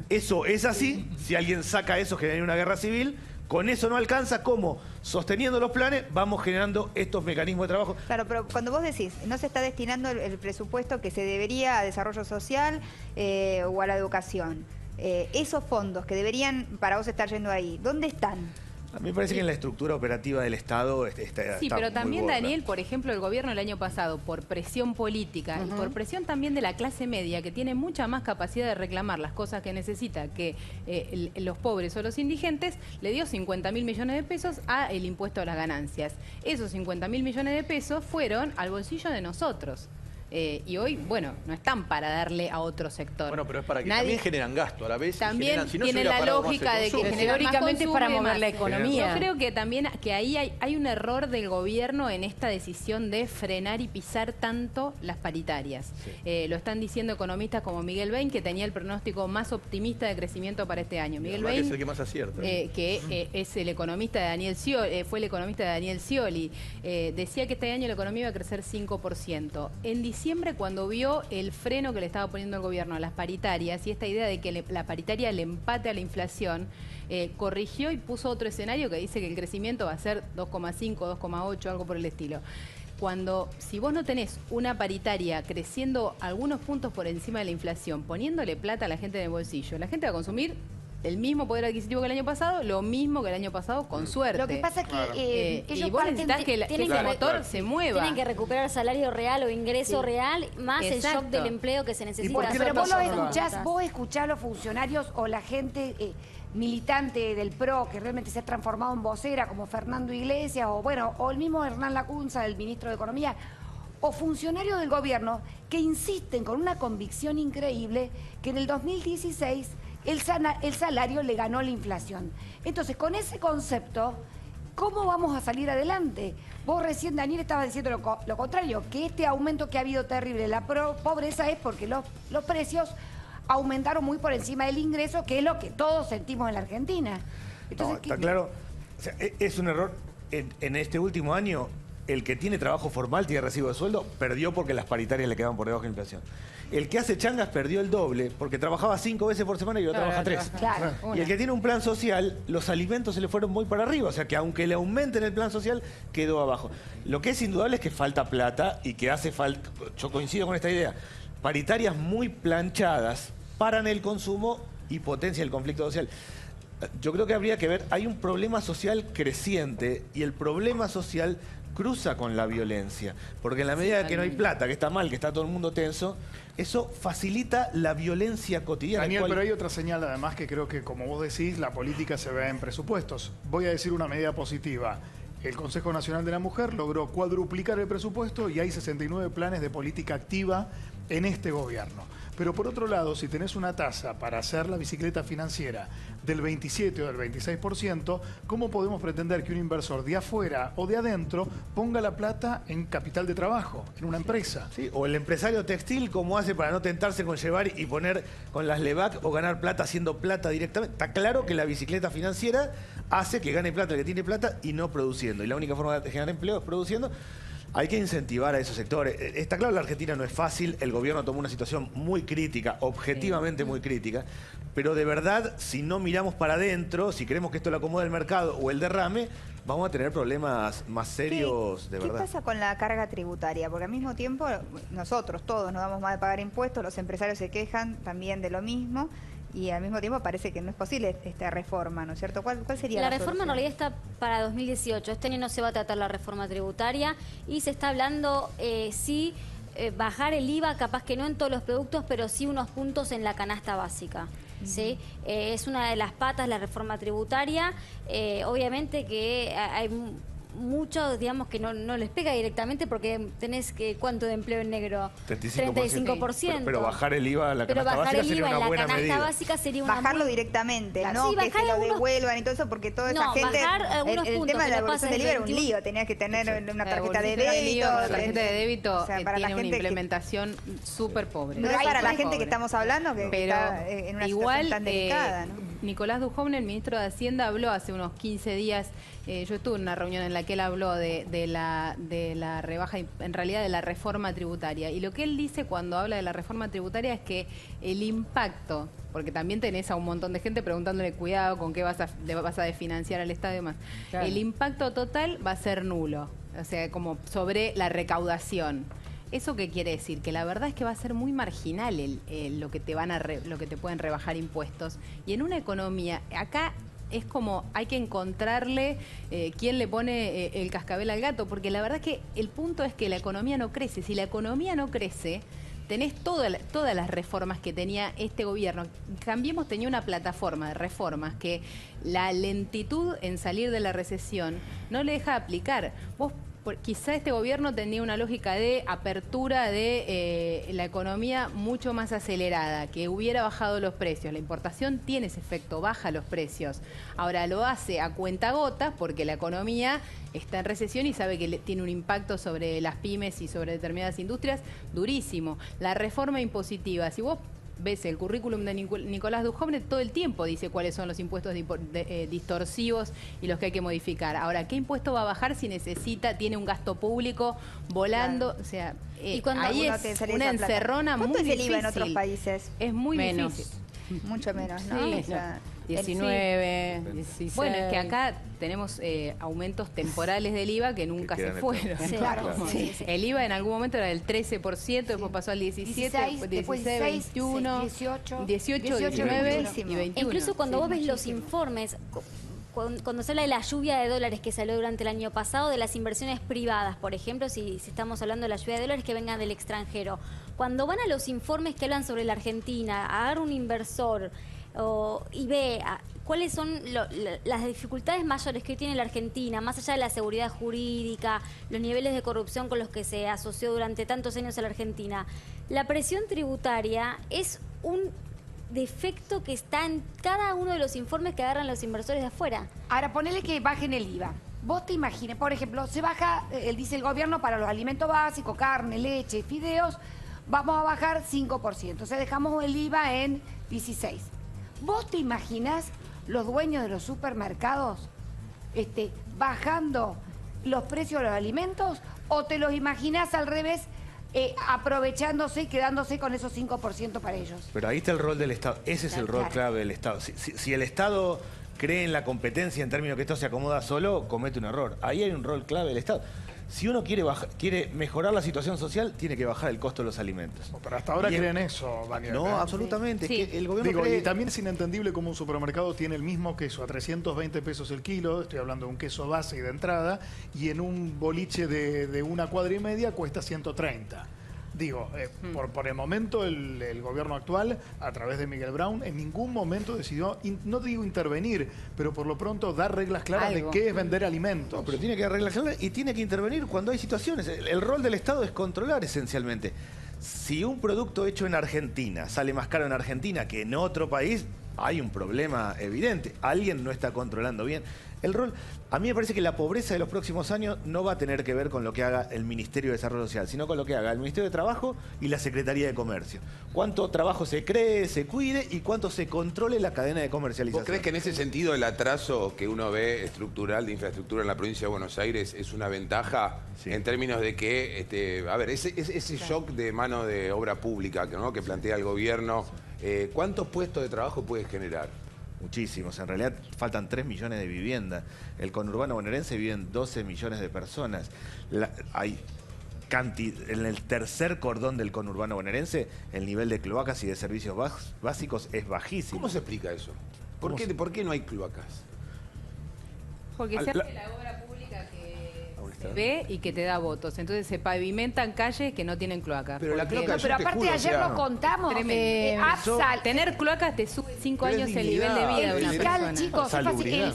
Eso es así. Si alguien saca eso, genera una guerra civil. Con eso no alcanza. ¿Cómo? Sosteniendo los planes, vamos generando estos mecanismos de trabajo. Claro, pero cuando vos decís, no se está destinando el presupuesto que se debería a desarrollo social o a la educación, esos fondos que deberían para vos estar yendo ahí, ¿dónde están? A mí me parece que en la estructura operativa del Estado está Sí, pero también, gorda. Daniel, por ejemplo, el gobierno el año pasado, por presión política y por presión también de la clase media, que tiene mucha más capacidad de reclamar las cosas que necesita que los pobres o los indigentes, le dio 50.000 millones de pesos a el impuesto a las ganancias. Esos 50.000 millones de pesos fueron al bolsillo de nosotros. Y hoy, bueno, no están para darle a otro sector. Bueno, pero es para que también generan gasto a la vez. También tienen la lógica de que teóricamente es para mover la economía. Yo creo que también que ahí hay un error del gobierno en esta decisión de frenar y pisar tanto las paritarias. Sí. Lo están diciendo economistas como Miguel Bain, que tenía el pronóstico más optimista de crecimiento para este año. Miguel Bain, es el que más acierta. Que es el economista de Daniel Scioli, fue el economista de Daniel Scioli. Decía que este año la economía iba a crecer 5%. En diciembre, cuando vio el freno que le estaba poniendo el gobierno a las paritarias y esta idea de que la paritaria le empate a la inflación, corrigió y puso otro escenario que dice que el crecimiento va a ser 2,5, 2,8, algo por el estilo. Si vos no tenés una paritaria creciendo algunos puntos por encima de la inflación, poniéndole plata a la gente en el bolsillo, la gente va a consumir el mismo poder adquisitivo que el año pasado, lo mismo que el año pasado, con suerte. Lo que pasa es que ellos y vos necesitás que ese motor se mueva. Tienen que recuperar salario real o ingreso real, más el shock del empleo que se necesita. Pero vos escuchás a los funcionarios o la gente militante del PRO que realmente se ha transformado en vocera, como Fernando Iglesias, o el mismo Hernán Lacunza, el ministro de Economía, o funcionarios del gobierno que insisten con una convicción increíble que en el 2016 el salario le ganó la inflación. Entonces, con ese concepto, ¿cómo vamos a salir adelante? Vos recién, Daniel, estabas diciendo lo contrario, que este aumento que ha habido terrible, la pobreza es porque los precios aumentaron muy por encima del ingreso, que es lo que todos sentimos en la Argentina. Entonces, está claro, o sea, es un error. En este último año, El que tiene trabajo formal, tiene recibo de sueldo, perdió porque las paritarias le quedaban por debajo de la inflación. El que hace changas perdió el doble porque trabajaba 5 veces por semana y yo trabaja 3. Claro. Y el que tiene un plan social, los alimentos se le fueron muy para arriba. O sea que aunque le aumenten el plan social, quedó abajo. Lo que es indudable es que falta plata y que hace falta, yo coincido con esta idea, paritarias muy planchadas paran el consumo y potencian el conflicto social. Yo creo que habría que ver, hay un problema social creciente y el problema social cruza con la violencia, porque en la medida que no hay plata, que está mal, que está todo el mundo tenso, eso facilita la violencia cotidiana. Daniel, pero hay otra señal además que creo que, como vos decís, la política se ve en presupuestos. Voy a decir una medida positiva. El Consejo Nacional de la Mujer logró cuadruplicar el presupuesto y hay 69 planes de política activa en este gobierno. Pero por otro lado, si tenés una tasa para hacer la bicicleta financiera del 27 o del 26%, ¿cómo podemos pretender que un inversor de afuera o de adentro ponga la plata en capital de trabajo, en una empresa? Sí, o el empresario textil, ¿cómo hace para no tentarse con llevar y poner con las LEVAC o ganar plata haciendo plata directamente? Está claro que la bicicleta financiera hace que gane plata el que tiene plata y no produciendo. Y la única forma de generar empleo es produciendo. Hay que incentivar a esos sectores. Está claro, la Argentina no es fácil, el gobierno tomó una situación muy crítica, objetivamente muy crítica, pero de verdad, si no miramos para adentro, si queremos que esto lo acomode el mercado o el derrame, vamos a tener problemas más serios de verdad. ¿Qué pasa con la carga tributaria? Porque al mismo tiempo, nosotros todos nos damos más de pagar impuestos, los empresarios se quejan también de lo mismo. Y al mismo tiempo parece que no es posible esta reforma, ¿no es cierto? ¿Cuál sería la reforma solución? en realidad está para 2018. Este año no se va a tratar la reforma tributaria y se está hablando, bajar el IVA, capaz que no en todos los productos, pero sí unos puntos en la canasta básica. ¿Sí? Es una de las patas la reforma tributaria. Obviamente que hay muchos, digamos, que no les pega directamente porque tenés que ¿cuánto de empleo en negro? 35%. Pero bajar el IVA a la canasta básica sería una buena medida. Básica sería una bajarlo directamente, no sí, que se lo devuelvan y todo eso, porque toda esa gente, el tema de la devolución del IVA era un lío, tenías que tener una tarjeta de débito. La tarjeta de débito o sea, para tiene la una gente implementación súper pobre. No es para la gente que estamos hablando, que está en una situación tan delicada, ¿no? Nicolás Dujovne, el ministro de Hacienda, habló hace unos 15 días, yo estuve en una reunión en la que él habló de la rebaja, en realidad de la reforma tributaria. Y lo que él dice cuando habla de la reforma tributaria es que el impacto, porque también tenés a un montón de gente preguntándole cuidado con qué vas a desfinanciar al Estado y demás, claro, el impacto total va a ser nulo, o sea, como sobre la recaudación. ¿Eso qué quiere decir? Que la verdad es que va a ser muy marginal lo que te pueden rebajar impuestos. Y en una economía, acá es como hay que encontrarle quién le pone el cascabel al gato, porque la verdad es que el punto es que la economía no crece. Si la economía no crece, tenés todas las reformas que tenía este gobierno. Cambiemos tenía una plataforma de reformas que la lentitud en salir de la recesión no le deja aplicar. Quizá este gobierno tenía una lógica de apertura de la economía mucho más acelerada, que hubiera bajado los precios. La importación tiene ese efecto, baja los precios. Ahora lo hace a cuentagotas porque la economía está en recesión y sabe que tiene un impacto sobre las pymes y sobre determinadas industrias durísimo. La reforma impositiva, si vos ves el currículum de Nicolás Dujovne, todo el tiempo dice cuáles son los impuestos distorsivos y los que hay que modificar. Ahora, ¿qué impuesto va a bajar si tiene un gasto público volando? Claro. O sea, ahí es una encerrona muy difícil. ¿Cuánto es el IVA en otros países? Es muy difícil. Mucho menos, ¿no? Sí, o sea, 19, 16. Bueno, es que acá tenemos aumentos temporales del IVA que nunca se fueron. Sí, claro. Sí. El IVA en algún momento era del 13%, después pasó al 17, después 16, 21, 18, 19 y 21. Incluso cuando vos ves los informes, cuando se habla de la lluvia de dólares que salió durante el año pasado, de las inversiones privadas, por ejemplo, si estamos hablando de la lluvia de dólares que vengan del extranjero, cuando van a los informes que hablan sobre la Argentina, a dar un inversor y ve cuáles son las dificultades mayores que hoy tiene la Argentina, más allá de la seguridad jurídica, los niveles de corrupción con los que se asoció durante tantos años a la Argentina, la presión tributaria es un defecto que está en cada uno de los informes que agarran los inversores de afuera. Ahora, ponele que bajen el IVA. Vos te imagines, por ejemplo, se baja, dice el gobierno, para los alimentos básicos, carne, leche, fideos, vamos a bajar 5%. O sea, dejamos el IVA en 16%. ¿Vos te imaginas los dueños de los supermercados bajando los precios de los alimentos o te los imaginás al revés, aprovechándose y quedándose con esos 5% para ellos? Pero ahí está el rol del Estado. Ese es el rol clave del Estado. Si el Estado cree en la competencia en términos que esto se acomoda solo, comete un error. Ahí hay un rol clave del Estado. Si uno quiere mejorar la situación social, tiene que bajar el costo de los alimentos. Pero hasta ahora creen eso, Daniel. No, absolutamente. Sí. Es que el gobierno cree... Y también es inentendible cómo un supermercado tiene el mismo queso a 320 pesos el kilo, estoy hablando de un queso base y de entrada, y en un boliche de 1,5 cuadras cuesta 130. Digo, por el momento el gobierno actual, a través de Miguel Brown, en ningún momento decidió, no digo intervenir, pero por lo pronto dar reglas claras de qué es vender alimentos. No, pero tiene que dar reglas claras y tiene que intervenir cuando hay situaciones. El rol del Estado es controlar esencialmente. Si un producto hecho en Argentina sale más caro en Argentina que en otro país, hay un problema evidente. Alguien no está controlando bien el rol. A mí me parece que la pobreza de los próximos años no va a tener que ver con lo que haga el Ministerio de Desarrollo Social, sino con lo que haga el Ministerio de Trabajo y la Secretaría de Comercio. Cuánto trabajo se cree, se cuide y cuánto se controle la cadena de comercialización. ¿Vos crees que en ese sentido el atraso que uno ve estructural de infraestructura en la provincia de Buenos Aires es una ventaja en términos de que, a ver, ese shock de mano de obra pública que plantea el gobierno, ¿cuántos puestos de trabajo puede generar? Muchísimos. En realidad faltan 3 millones de viviendas. El conurbano bonaerense viven 12 millones de personas. En el tercer cordón del conurbano bonaerense, el nivel de cloacas y de servicios básicos es bajísimo. ¿Cómo se explica eso? ¿Por qué no hay cloacas? Porque se hace la obra pública que se ve y que te da votos. Entonces se pavimentan calles que no tienen cloacas. Pero la cloaca, pero aparte ayer lo contamos. Tener cloacas te sube 5 años el nivel de vida de una persona. Chicos,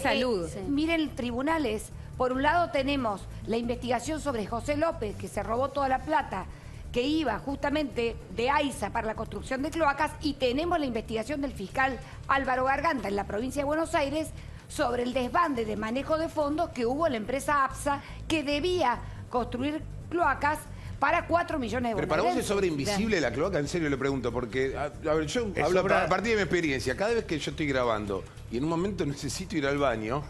salud. Miren tribunales. Por un lado tenemos la investigación sobre José López, que se robó toda la plata, que iba justamente de AISA para la construcción de cloacas, y tenemos la investigación del fiscal Álvaro Garganta en la provincia de Buenos Aires sobre el desbande de manejo de fondos que hubo en la empresa APSA, que debía construir cloacas para 4 millones de bonaerenses. Pero para vos es sobre invisible la cloaca, en serio le pregunto, porque a ver, yo hablo a partir de mi experiencia. Cada vez que yo estoy grabando y en un momento necesito ir al baño,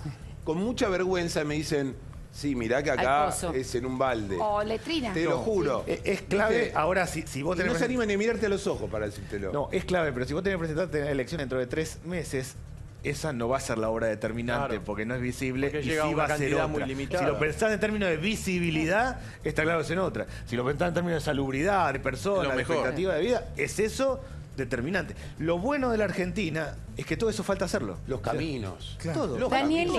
con mucha vergüenza me dicen, sí, mirá que acá es en un balde. O letrina. Te lo juro. Es clave, ahora si vos tenés... No se animan ni mirarte a los ojos para decírtelo. No, es clave, pero si vos tenés que presentarte en la elección dentro de 3 meses, esa no va a ser la obra determinante porque no es visible y sí va a ser otra. Si lo pensás en términos de visibilidad, está claro que es en otra. Si lo pensás en términos de salubridad, de personas, de expectativa de vida, es eso determinante. Lo bueno de la Argentina es que todo eso falta hacerlo. Los caminos. Todo. Daniel,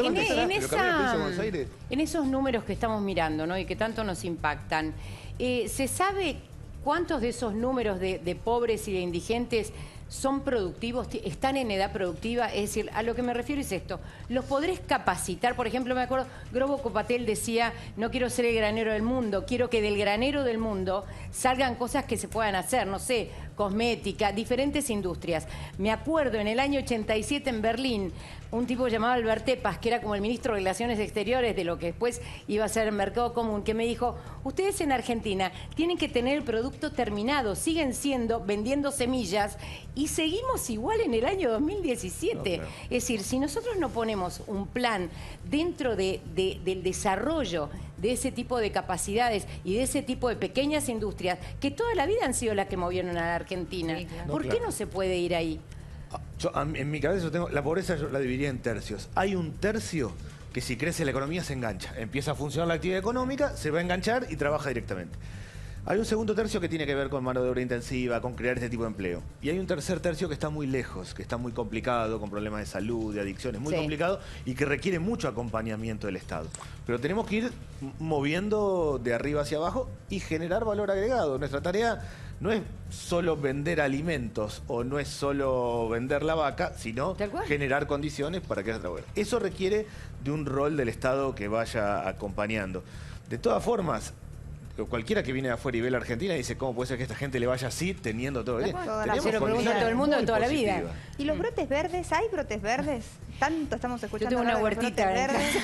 en esos números que estamos mirando, ¿no? Y que tanto nos impactan, ¿se sabe cuántos de esos números de pobres y de indigentes son productivos, están en edad productiva? Es decir, a lo que me refiero es esto, ¿los podrés capacitar? Por ejemplo, me acuerdo, Grobo Copatel decía, no quiero ser el granero del mundo, quiero que del granero del mundo salgan cosas que se puedan hacer, no sé, cosmética, diferentes industrias. Me acuerdo en el año 87 en Berlín, un tipo llamado Albert Tepas, que era como el ministro de Relaciones Exteriores de lo que después iba a ser el mercado común, que me dijo, ustedes en Argentina tienen que tener el producto terminado, siguen vendiendo semillas y seguimos igual en el año 2017. No, claro. Es decir, si nosotros no ponemos un plan dentro del desarrollo de ese tipo de capacidades y de ese tipo de pequeñas industrias, que toda la vida han sido las que movieron a la Argentina, sí, claro. ¿Por qué no se puede ir ahí? En mi cabeza yo tengo, la pobreza yo la dividiría en tercios. Hay un tercio que si crece la economía se engancha. Empieza a funcionar la actividad económica, se va a enganchar y trabaja directamente. Hay un segundo tercio que tiene que ver con mano de obra intensiva, con crear este tipo de empleo. Y hay un tercer tercio que está muy lejos, que está muy complicado, con problemas de salud, de adicciones, muy complicado y que requiere mucho acompañamiento del Estado. Pero tenemos que ir moviendo de arriba hacia abajo y generar valor agregado. Nuestra tarea no es solo vender alimentos o no es solo vender la vaca, sino generar condiciones para que haya trabajo. Eso requiere de un rol del Estado que vaya acompañando. De todas formas, cualquiera que viene de afuera y ve la Argentina dice, ¿cómo puede ser que esta gente le vaya así teniendo todo bien? Se lo pregunta a todo el mundo de toda la vida. ¿Y los brotes verdes? ¿Hay brotes verdes? Tanto estamos escuchando. Yo tengo una huertita verdes.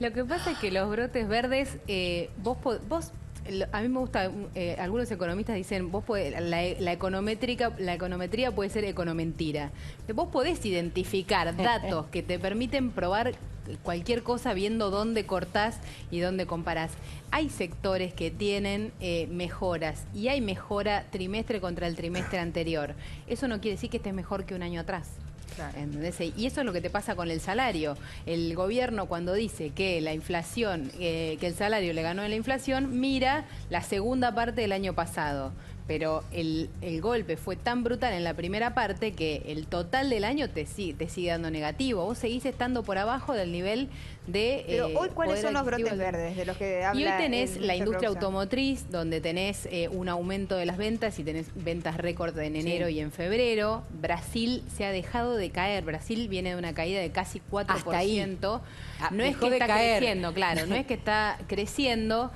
Lo que pasa es que los brotes verdes, a mí me gusta, algunos economistas dicen, la econometría puede ser economentira. Vos podés identificar datos que te permiten probar cualquier cosa viendo dónde cortás y dónde comparás. Hay sectores que tienen mejoras y hay mejora trimestre contra el trimestre anterior. Eso no quiere decir que estés mejor que un año atrás. Claro. Y eso es lo que te pasa con el salario. El gobierno, cuando dice que la inflación, que el salario le ganó en la inflación, mira la segunda parte del año pasado. Pero el golpe fue tan brutal en la primera parte que el total del año te sigue dando negativo. Vos seguís estando por abajo del nivel de... Pero hoy, ¿cuáles son los brotes verdes de los que habla? Y hoy tenés la industria automotriz, donde tenés un aumento de las ventas y tenés ventas récord en enero y en febrero. Brasil se ha dejado de caer. Brasil viene de una caída de casi 4%. Hasta ahí. No es que está creciendo, claro, no es que está creciendo,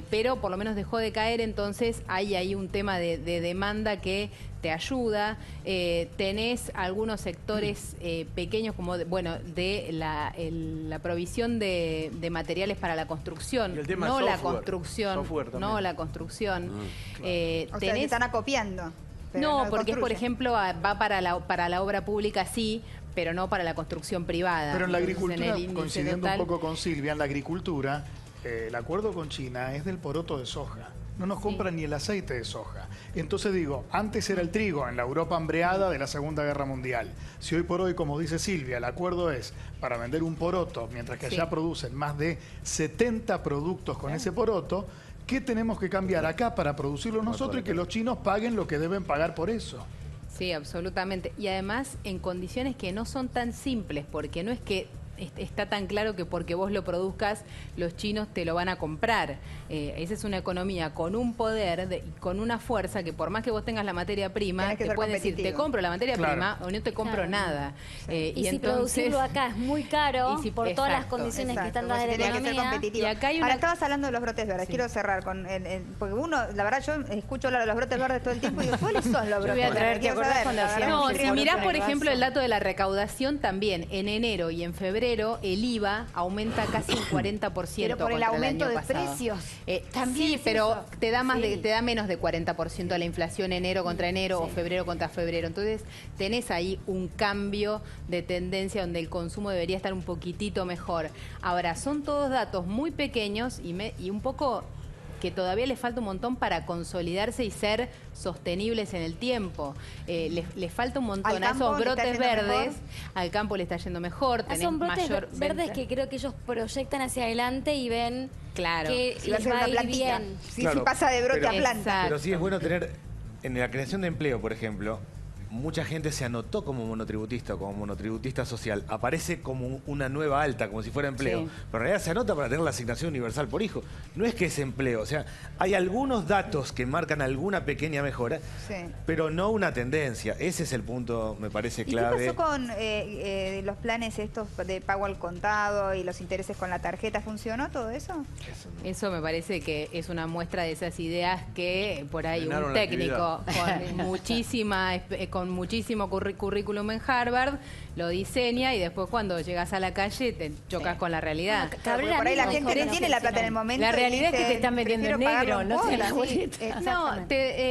pero por lo menos dejó de caer, entonces hay ahí un tema de demanda que te ayuda. Tenés algunos sectores pequeños como, de la provisión de materiales para la construcción, no la construcción, no la construcción. O sea, se están acopiando. No, porque por ejemplo va para la obra pública sí, pero no para la construcción privada. Pero en la agricultura, coincidiendo un poco con Silvia, en la agricultura, el acuerdo con China es del poroto de soja. No nos compran ni el aceite de soja. Entonces digo, antes era el trigo en la Europa hambreada de la Segunda Guerra Mundial. Si hoy por hoy, como dice Silvia, el acuerdo es para vender un poroto, mientras que allá producen más de 70 productos con ese poroto, ¿qué tenemos que cambiar acá para producirlo nosotros y que los chinos paguen lo que deben pagar por eso? Sí, absolutamente. Y además en condiciones que no son tan simples, porque no es que está tan claro que porque vos lo produzcas, los chinos te lo van a comprar. Esa es una economía con un poder, con una fuerza, que por más que vos tengas la materia prima, te pueden decir, te compro la materia prima o no te compro nada. Y si entonces, producirlo acá es muy caro, por todas las condiciones que están dadas de la economía. Y acá hay Ahora, estabas hablando de los brotes verdes. Quiero cerrar con... porque uno, la verdad, yo escucho hablar de los brotes verdes todo el tiempo y digo, ¿cuáles son los brotes verdes? No, si mirás, por ejemplo, el dato de la recaudación también, en enero y en febrero, el IVA aumenta casi un 40%. Pero por el aumento de precios. También sí, pero eso. Te da menos de 40% a la inflación enero contra enero o febrero contra febrero. Entonces tenés ahí un cambio de tendencia donde el consumo debería estar un poquitito mejor. Ahora, son todos datos muy pequeños y un poco que todavía les falta un montón para consolidarse y ser sostenibles en el tiempo. Les falta un montón a esos brotes verdes. Al campo le está yendo mejor. Son brotes verdes que creo que ellos proyectan hacia adelante y ven que si va a ir bien. Si pasa de brote a planta. Pero sí es bueno tener, en la creación de empleo, por ejemplo, mucha gente se anotó como monotributista o como monotributista social. Aparece como una nueva alta, como si fuera empleo. Sí. Pero en realidad se anota para tener la asignación universal por hijo. No es que es empleo. O sea, hay algunos datos que marcan alguna pequeña mejora, pero no una tendencia. Ese es el punto, me parece, clave. ¿Y qué pasó con los planes estos de pago al contado y los intereses con la tarjeta? ¿Funcionó todo eso? Eso me parece que es una muestra de esas ideas que por ahí un técnico con muchísimo currículum en Harvard lo diseña y después cuando llegas a la calle te chocas con la realidad. Cabrera, por ahí la gente no tiene la plata en el momento. La realidad es que te están vendiendo en negro, no sé la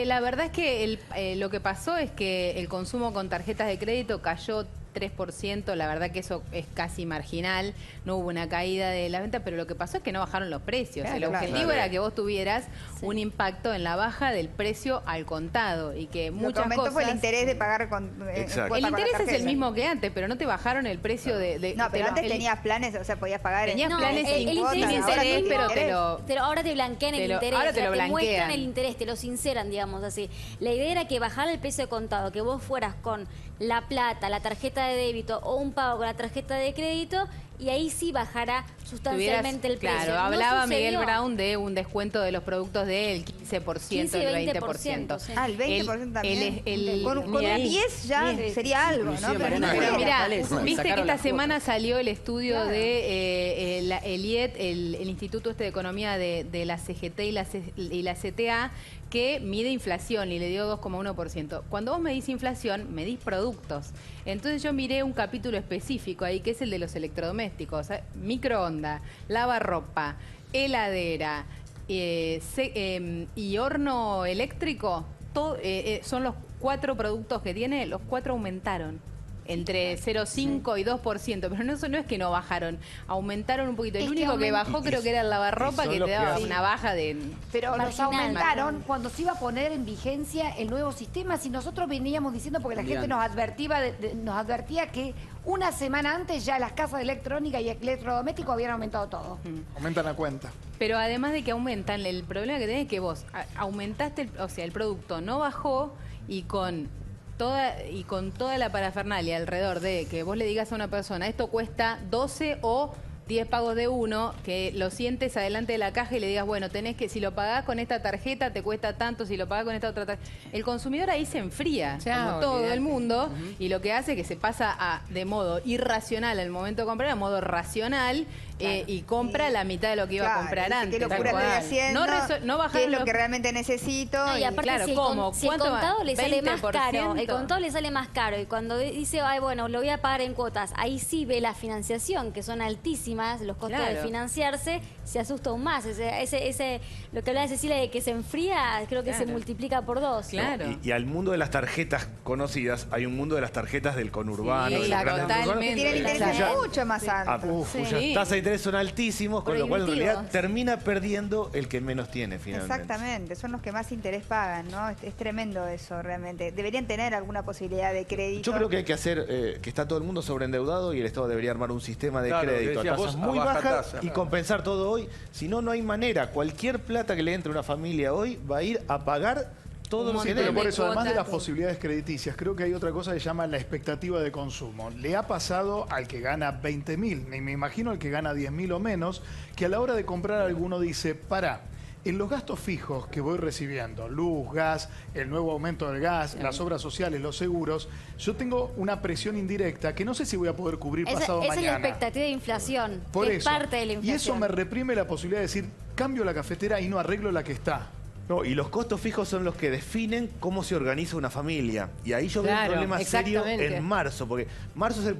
la verdad es que lo que pasó es que el consumo con tarjetas de crédito cayó 3%, la verdad que eso es casi marginal, no hubo una caída de la venta, pero lo que pasó es que no bajaron los precios. El objetivo era que vos tuvieras un impacto en la baja del precio al contado y que muchas cosas... fue el interés de pagar con el interés es el mismo que antes, pero no te bajaron el precio de no, pero antes tenías planes, o sea, podías pagar... Tenías planes sin interés, pero ahora te blanquean el interés, ahora te lo blanquean. Muestran el interés, te lo sinceran, digamos así. La idea era que bajar el precio de contado, que vos fueras con la plata, la tarjeta de débito o un pago con la tarjeta de crédito y ahí sí bajará sustancialmente el precio. Claro, hablaba Miguel Brown de un descuento de los productos del 15%, el 20%. Ah, el 20% también. Con un 10 ya sería algo, ¿no? Pero mirá, viste que esta semana salió el estudio de el IET, el Instituto de Economía de la CGT y la CTA, que mide inflación y le dio 2,1%. Cuando vos medís inflación, medís productos. Entonces yo miré un capítulo específico ahí, que es el de los electrodomésticos. Microondas, lavarropa, heladera y horno eléctrico, son los 4 productos que tiene, los 4 aumentaron. entre 0,5 y 2%, pero no es que no bajaron, aumentaron un poquito. El único que bajó creo que era el lavarropa, que te daba una baja de... Pero marginal, nos aumentaron cuando se iba a poner en vigencia el nuevo sistema. Si nosotros veníamos diciendo, porque la gente nos advertía que una semana antes ya las casas de electrónica y electrodomésticos habían aumentado todo. Aumentan la cuenta. Pero además de que aumentan, el problema que tenés es que vos aumentaste, o sea, el producto no bajó y con toda la parafernalia alrededor de que vos le digas a una persona, esto cuesta 12 o 10 pagos de uno, que lo sientes adelante de la caja y le digas, bueno, tenés que, si lo pagás con esta tarjeta te cuesta tanto, si lo pagás con esta otra tarjeta. El consumidor ahí se enfría, como todo el mundo, y lo que hace es que se pasa de modo irracional al momento de comprar a modo racional, y compra la mitad de lo que iba a comprar antes. ¿Qué locura estoy haciendo? No ¿Qué es lo que realmente necesito? Y aparte, claro, si ¿cómo? Si el contado le sale más caro, 20%. el contado le sale más caro, y cuando dice, ay, bueno, lo voy a pagar en cuotas, ahí sí ve la financiación, que son altísimas, los costos de financiarse, se asusta aún más. Lo que hablaba Cecilia de que se enfría, creo que se multiplica por 2. Claro. Y al mundo de las tarjetas conocidas, hay un mundo de las tarjetas del conurbano. Sí, de los grandes totalmente. Que tiene el interés mucho más alto. Cuyas tasas de interés son altísimos, con lo cual en realidad termina perdiendo el que menos tiene finalmente. Exactamente, son los que más interés pagan, ¿no? Es tremendo eso realmente. Deberían tener alguna posibilidad de crédito. Yo creo que hay que hacer, que está todo el mundo sobreendeudado y el Estado debería armar un sistema de crédito a tasas muy bajas y compensar todo hoy. Si no, no hay manera. Cualquier plata que le entre a una familia hoy va a ir a pagar todo lo que Pero por eso, además de las cuotas. posibilidades crediticias, creo que hay otra cosa que se llama la expectativa de consumo. Le ha pasado al que gana 20.000, ni me imagino al que gana 10.000 o menos, que a la hora de comprar alguno dice, pará, en los gastos fijos que voy recibiendo, luz, gas, el nuevo aumento del gas, las obras sociales, los seguros, yo tengo una presión indirecta que no sé si voy a poder cubrir pasado mañana. Esa es la expectativa de inflación, Por es eso. parte de la inflación. Y eso me reprime la posibilidad de decir, cambio la cafetera y no arreglo la que está. No, y los costos fijos son los que definen cómo se organiza una familia. Y ahí yo veo un problema serio en marzo, porque marzo es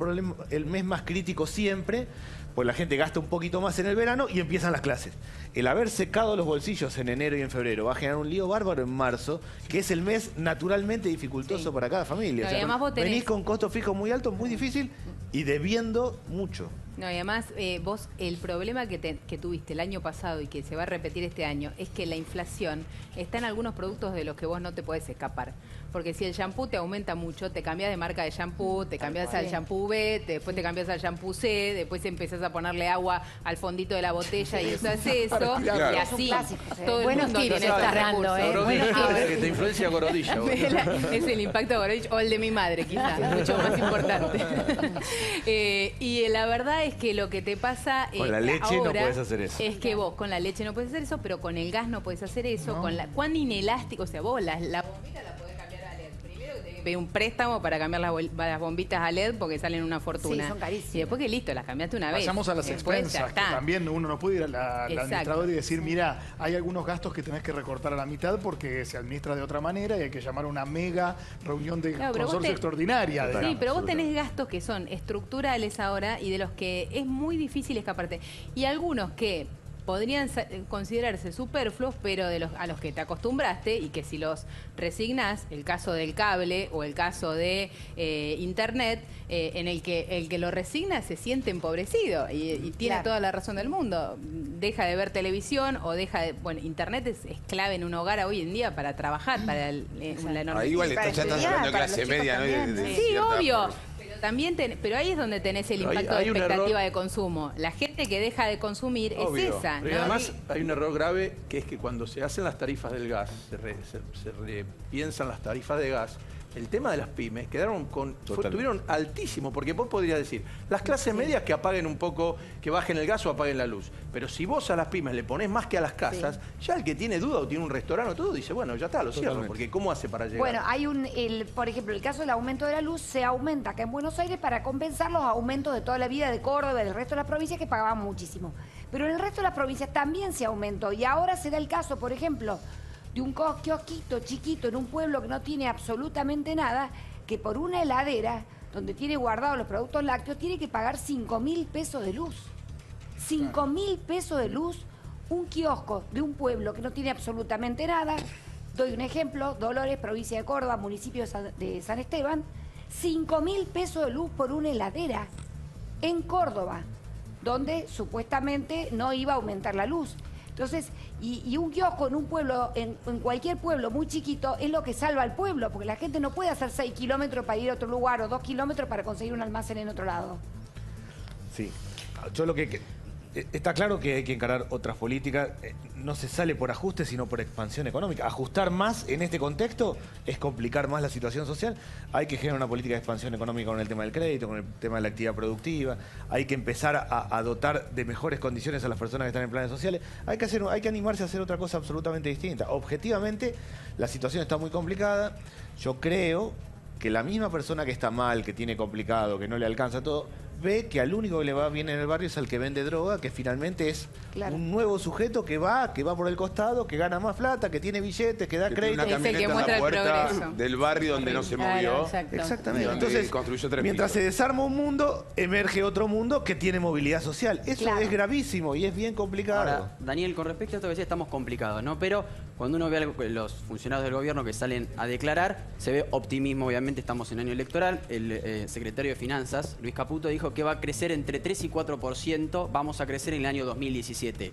el mes más crítico siempre, pues la gente gasta un poquito más en el verano y empiezan las clases. El haber secado los bolsillos en enero y en febrero va a generar un lío bárbaro en marzo, que es el mes naturalmente dificultoso para cada familia. No, o sea, y además vos tenés... venís con costos fijos muy altos, muy difícil, y debiendo mucho. No, y además vos, el problema que tuviste el año pasado y que se va a repetir este año es que la inflación está en algunos productos de los que vos no te podés escapar. Porque si el shampoo te aumenta mucho, te cambias de marca de shampoo, te cambias al shampoo B, después te cambias al shampoo C, después empezás a ponerle agua al fondito de la botella y usas eso, y así todo el mundo tiene estos recursos. Que te influencia Gorodilla. Es el impacto de Gorodilla, o el de mi madre quizás, mucho más importante. Y la verdad es que lo que te pasa con la leche ahora no puedes hacer eso. Es que vos con la leche no puedes hacer eso, pero con el gas no puedes hacer eso. Con cuán inelástico, o sea, vos la bombita la podés cambiar a LED. Primero que tenés que pedir un préstamo para cambiar las bombitas a LED porque salen una fortuna. Sí, son carísimas. Y después que listo, las cambiaste una vez. Pasamos a las Después ya expensas, que está. también uno no puede ir al Exacto. administrador y decir, mira, hay algunos gastos que tenés que recortar a la mitad porque se administra de otra manera y hay que llamar a una mega reunión de Claro, pero consorcio extraordinaria. Sí, digamos. pero vos tenés gastos que son estructurales ahora y de los que es muy difícil escaparte. Y algunos que podrían considerarse superfluos, pero a los que te acostumbraste y que si los resignás, el caso del cable o el caso de internet, en el que lo resigna se siente empobrecido y tiene toda la razón del mundo. Deja de ver televisión o deja de... Bueno, internet es clave en un hogar hoy en día para trabajar, para la enorme... Ahí igual ya estás hablando de clase media, ¿no? Sí, obvio. Pero ahí es donde tenés el impacto de expectativa de consumo. La gente que deja de consumir es esa. Pero además hay un error grave que es que cuando se hacen las tarifas del gas, se repiensan las tarifas de gas, el tema de las pymes tuvieron altísimo, porque vos podrías decir, las clases medias que apaguen un poco, que bajen el gas o apaguen la luz. Pero si vos a las pymes le ponés más que a las casas, ya el que tiene duda o tiene un restaurante o todo, dice, bueno, ya está, lo cierro, porque ¿cómo hace para llegar? Bueno, hay por ejemplo, el caso del aumento de la luz se aumenta acá en Buenos Aires para compensar los aumentos de toda la vida de Córdoba y del resto de las provincias que pagaban muchísimo. Pero en el resto de las provincias también se aumentó y ahora se da el caso, por ejemplo, de un kiosquito chiquito en un pueblo que no tiene absolutamente nada, que por una heladera donde tiene guardados los productos lácteos tiene que pagar 5.000 pesos de luz. 5.000 pesos de luz, un kiosco de un pueblo que no tiene absolutamente nada. Doy un ejemplo, Dolores, provincia de Córdoba, municipio de San Esteban, 5.000 pesos de luz por una heladera en Córdoba, donde supuestamente no iba a aumentar la luz. Entonces, y un kiosco en un pueblo, en cualquier pueblo muy chiquito, es lo que salva al pueblo, porque la gente no puede hacer 6 kilómetros para ir a otro lugar o 2 kilómetros para conseguir un almacén en otro lado. Sí, yo lo que... Está claro que hay que encarar otras políticas, no se sale por ajuste sino por expansión económica. Ajustar más en este contexto es complicar más la situación social. Hay que generar una política de expansión económica con el tema del crédito, con el tema de la actividad productiva. Hay que empezar a dotar de mejores condiciones a las personas que están en planes sociales. Hay que animarse a hacer otra cosa absolutamente distinta. Objetivamente, la situación está muy complicada. Yo creo que la misma persona que está mal, que tiene complicado, que no le alcanza todo, ve que al único que le va bien en el barrio es al que vende droga, que finalmente es un nuevo sujeto que va por el costado, que gana más plata, que tiene billetes, que da crédito. Una camioneta en la puerta del barrio donde no se movió. Exactamente. Entonces, mientras se desarma un mundo, emerge otro mundo que tiene movilidad social. Eso es gravísimo y es bien complicado. Ahora, Daniel, con respecto a esto que decía, estamos complicados, ¿no? Pero cuando uno ve a los funcionarios del gobierno que salen a declarar, se ve optimismo. Obviamente estamos en año electoral. El secretario de Finanzas, Luis Caputo, dijo que va a crecer entre 3 y 4%, vamos a crecer en el año 2017.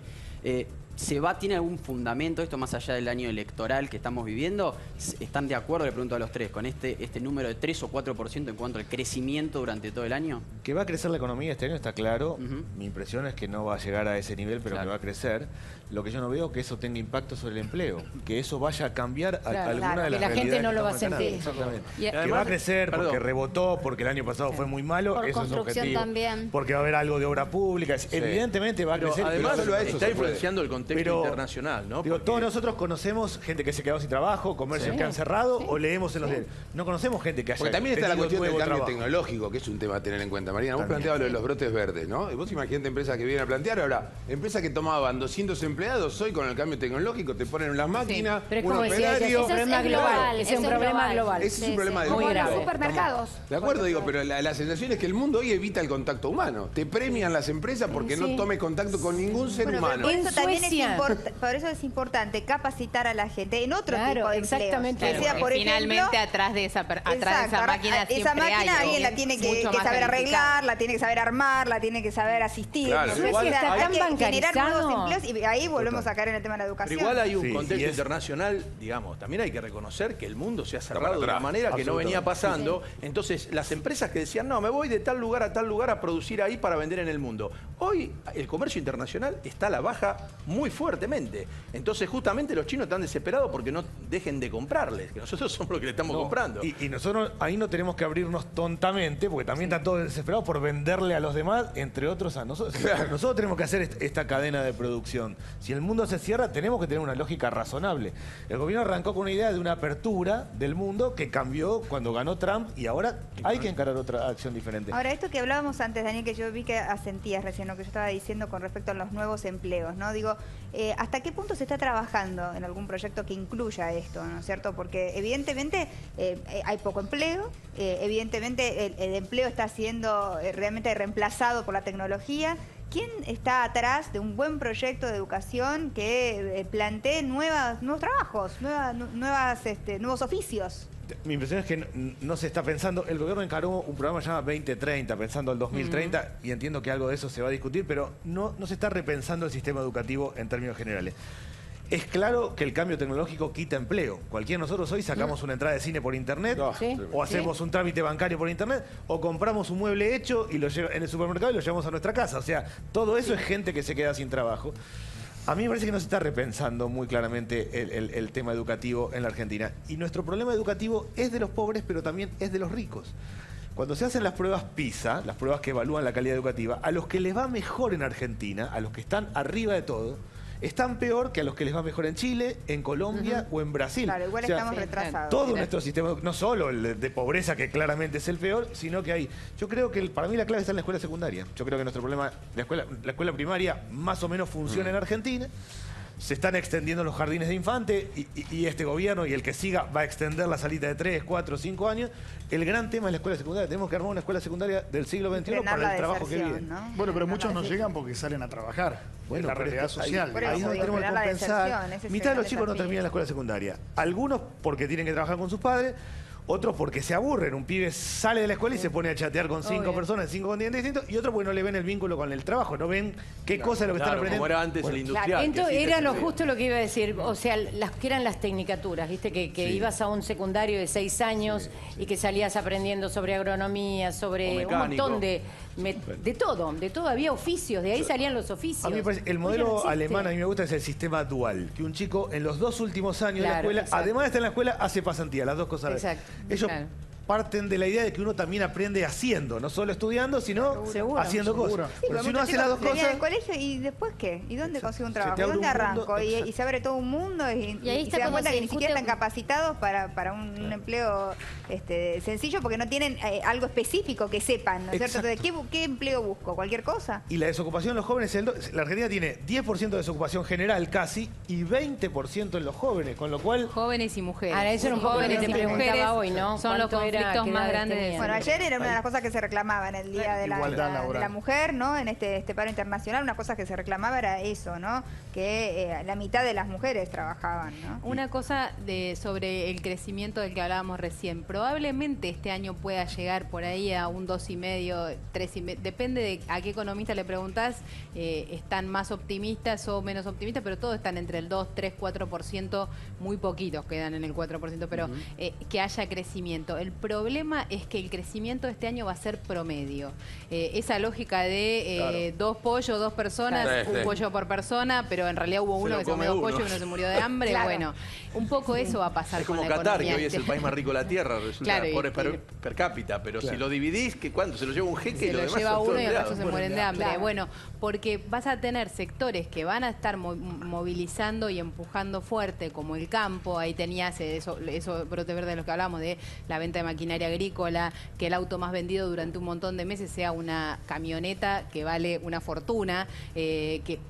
¿Tiene algún fundamento esto más allá del año electoral que estamos viviendo? ¿Están de acuerdo, le pregunto a los tres, con este número de 3 o 4% en cuanto al crecimiento durante todo el año? Que va a crecer la economía este año está claro. Mi impresión es que no va a llegar a ese nivel, pero que va a crecer. Lo que yo no veo es que eso tenga impacto sobre el empleo, que eso vaya a cambiar alguna de las realidades. Que la gente no lo va a sentir. Exactamente. Que va a crecer porque rebotó, porque el año pasado fue muy malo, por eso es objetivo. También. Porque va a haber algo de obra pública, evidentemente va a crecer. Además, está influenciando el contexto internacional, ¿no? Digo, todos nosotros conocemos gente que se quedó sin trabajo, comercios que han cerrado, o leemos en los diarios. No conocemos gente que haya Porque también está la cuestión del cambio trabajo tecnológico, que es un tema a tener en cuenta. Marina, vos planteabas lo de los brotes verdes, ¿no? Y vos imaginate empresas que vienen a plantear ahora, empresas que tomaban 200 empleados, hoy con el cambio tecnológico te ponen las máquinas, un operario. Es un problema global. Es un problema global. Ese es un problema muy grave. Los supermercados. De acuerdo, digo, pero la sensación es que el mundo hoy evita el contacto humano. Te premian las empresas porque no tomes contacto con ningún ser humano. Por eso también es importante capacitar a la gente en otro tipo de exactamente. empleos. O sea, por finalmente ejemplo, atrás de esa máquina esa máquina alguien la tiene que saber arreglar, la tiene que saber armar, la tiene que saber asistir. Claro, hay que generar nuevos empleos y ahí volvemos a caer en el tema de la educación. Pero igual hay un contexto internacional, digamos, también hay que reconocer que el mundo se ha cerrado de una manera que no venía pasando. Entonces, las empresas que decían, no, me voy de tal lugar a producir ahí para vender en el mundo. Hoy el comercio internacional está a la baja muy fuertemente. Entonces, justamente los chinos están desesperados porque no dejen de comprarles, que nosotros somos los que le estamos comprando. Y nosotros ahí no tenemos que abrirnos tontamente, porque también están todos desesperados por venderle a los demás, entre otros a nosotros. Nosotros tenemos que hacer esta cadena de producción. Si el mundo se cierra, tenemos que tener una lógica razonable. El gobierno arrancó con una idea de una apertura del mundo que cambió cuando ganó Trump y ahora hay que encarar otra acción diferente. Ahora, esto que hablábamos antes, Daniel, que yo vi que asentías recién, lo que yo estaba diciendo con respecto a los nuevos empleos, ¿no? Digo, ¿hasta qué punto se está trabajando en algún proyecto que incluya esto, ¿no es cierto? Porque evidentemente hay poco empleo, evidentemente el empleo está siendo realmente reemplazado por la tecnología. ¿Quién está atrás de un buen proyecto de educación que plantee nuevos trabajos, nuevos oficios? Mi impresión es que no se está pensando, el gobierno encaró un programa llamado 2030, pensando el 2030, y entiendo que algo de eso se va a discutir, pero no se está repensando el sistema educativo en términos generales. Es claro que el cambio tecnológico quita empleo. Cualquiera de nosotros hoy sacamos una entrada de cine por internet, o hacemos un trámite bancario por internet, o compramos un mueble hecho y lo en el supermercado y lo llevamos a nuestra casa. O sea, todo eso es gente que se queda sin trabajo. A mí me parece que no se está repensando muy claramente el tema educativo en la Argentina. Y nuestro problema educativo es de los pobres, pero también es de los ricos. Cuando se hacen las pruebas PISA, las pruebas que evalúan la calidad educativa, a los que les va mejor en Argentina, a los que están arriba de todo, están peor que a los que les va mejor en Chile, en Colombia o en Brasil. Claro, igual estamos retrasados. Todo nuestro sistema, no solo el de pobreza, que claramente es el peor, sino que hay... Yo creo que para mí la clave está en la escuela secundaria. Yo creo que nuestro problema, la escuela primaria más o menos funciona en Argentina. Se están extendiendo los jardines de infante y este gobierno y el que siga va a extender la salita de 3, 4, 5 años. El gran tema es la escuela secundaria. Tenemos que armar una escuela secundaria del siglo XXI para el trabajo que viene. ¿No? Bueno, pero muchos no llegan porque salen a trabajar. Bueno, la realidad social. Ahí no tenemos que compensar. Mitad de los chicos no terminan la escuela secundaria. Algunos porque tienen que trabajar con sus padres, Otros porque se aburren. Un pibe sale de la escuela y se pone a chatear con 5 personas en 5 continentes distintos. Y otros porque no le ven el vínculo con el trabajo. No ven qué cosa es lo que están aprendiendo. Como era antes el industrial. Entonces, era justo lo que iba a decir. O sea, las que eran las tecnicaturas, ¿viste? Que ibas a un secundario de 6 años y que salías aprendiendo sobre agronomía, sobre un montón de todo. Había oficios, de ahí salían los oficios. A mí me parece, el modelo alemán a mí me gusta es el sistema dual. Que un chico en los 2 últimos años de la escuela, además de estar en la escuela, hace pasantía. Las dos cosas. Exacto. Ellos parten de la idea de que uno también aprende haciendo, no solo estudiando, sino haciendo cosas. Sí, pero si uno hace las dos cosas... del colegio y después ¿qué? ¿Y dónde consigo un trabajo? ¿Y dónde arranco? Y se abre todo un mundo y se dan cuenta que ni siquiera están capacitados para un empleo sencillo porque no tienen algo específico que sepan, ¿no es cierto? Entonces, ¿qué empleo busco? ¿Cualquier cosa? Y la desocupación en los jóvenes, la Argentina tiene 10% de desocupación general casi y 20% en los jóvenes, con lo cual... Jóvenes y mujeres. Ahora, eso era un poco lo que te preguntaba hoy, ¿no? Son los conflictos más grandes. Bueno, ayer era una de las cosas que se reclamaba en el Día de la Mujer, ¿no? En este paro internacional, una cosa que se reclamaba era eso, ¿no? Que la mitad de las mujeres trabajaban, ¿no? Una cosa sobre el crecimiento del que hablábamos recién. Probablemente este año pueda llegar por ahí a un 2,5, 3,5. Depende de a qué economista le preguntás. Están más optimistas o menos optimistas, pero todos están entre el 2, 3, 4%. Muy poquitos quedan en el 4%, pero que haya crecimiento. El problema es que el crecimiento de este año va a ser promedio. Esa lógica de 2 pollos, 2 personas, un pollo por persona, pero en realidad hubo uno que se comió 2 pollos y uno se murió de hambre. Bueno, un poco eso va a pasar con la economía. Es como Qatar, que hoy es el país más rico de la Tierra, resulta pobres per cápita, pero si lo dividís, ¿cuánto? Se lo lleva un jeque y lo demás lleva uno y los otros se mueren de hambre. Bueno, porque vas a tener sectores que van a estar movilizando y empujando fuerte, como el campo. Ahí tenías eso brote verde de los que hablamos, de la venta de maquinaria agrícola, que el auto más vendido durante un montón de meses sea una camioneta que vale una fortuna,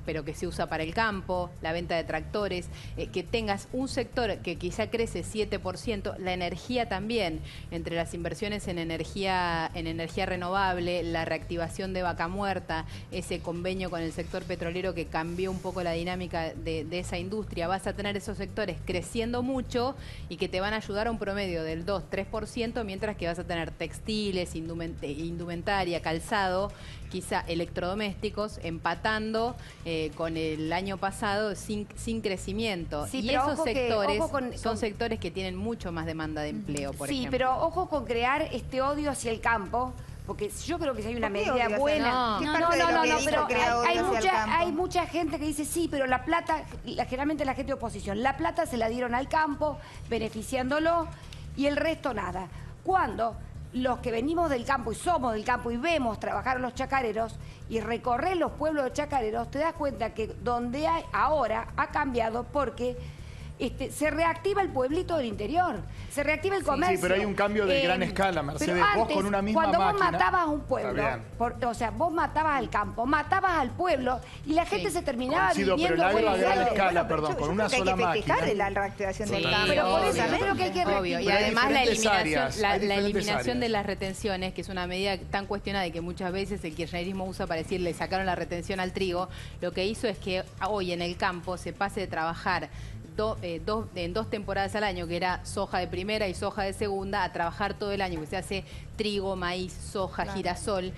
pero que se usa para el campo, la venta de tractores, que tengas un sector que quizá crece 7%, la energía también, entre las inversiones en energía renovable, la reactivación de Vaca Muerta, ese convenio con el sector petrolero que cambió un poco la dinámica de esa industria, vas a tener esos sectores creciendo mucho y que te van a ayudar a un promedio del 2-3%, mientras que vas a tener textiles, indumentaria, calzado, quizá electrodomésticos, empatando con el año pasado sin crecimiento. Sí, y esos sectores son sectores que tienen mucho más demanda de empleo, por ejemplo. Sí, pero ojo con crear este odio hacia el campo, porque yo creo que si hay una medida buena... No, pero hay mucha gente que dice, sí, pero la plata, generalmente la gente de oposición, la plata se la dieron al campo, beneficiándolo, y el resto nada. Cuando los que venimos del campo y somos del campo y vemos trabajar a los chacareros y recorrer los pueblos de chacareros, te das cuenta que donde hay ahora ha cambiado porque... se reactiva el pueblito del interior, se reactiva el comercio. Sí, pero hay un cambio de gran escala, Mercedes. Vos con una misma cuando máquina... vos matabas a un pueblo, o sea, vos matabas al campo, matabas al pueblo y la gente se terminaba viviendo... pero el agro a gran escala, perdón, con una sola máquina. Hay que festejar la reactivación del campo. Pero por eso yo creo que hay que obvio. Y además la eliminación de las retenciones, que es una medida tan cuestionada y que muchas veces el kirchnerismo usa para decir le sacaron la retención al trigo, lo que hizo es que hoy en el campo se pase de trabajar en 2 temporadas al año, que era soja de primera y soja de segunda, a trabajar todo el año, que se hace trigo, maíz, soja, girasol,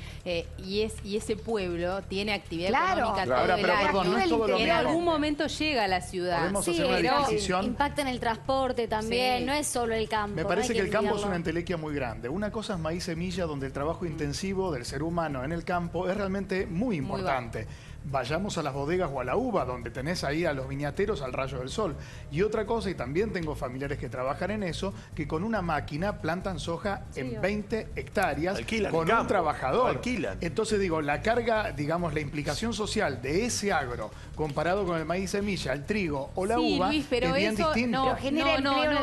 y ese pueblo tiene actividad económica todo el año. Perdón, no es todo lo en algún momento llega a la ciudad. Sí, pero impacta en el transporte también, no es solo el campo. Me parece que el campo es una entelequia muy grande. Una cosa es maíz semilla, donde el trabajo intensivo del ser humano en el campo es realmente muy importante. Vayamos a las bodegas o a la uva, donde tenés ahí a los viñateros al rayo del sol. Y otra cosa, y también tengo familiares que trabajan en eso, que con una máquina plantan soja en 20 hectáreas con un trabajador. Entonces digo, la carga, digamos, la implicación social de ese agro comparado con el maíz semilla, el trigo o la uva, Luis, pero es bien distinto.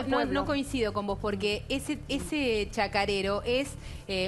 No coincido con vos, porque ese chacarero es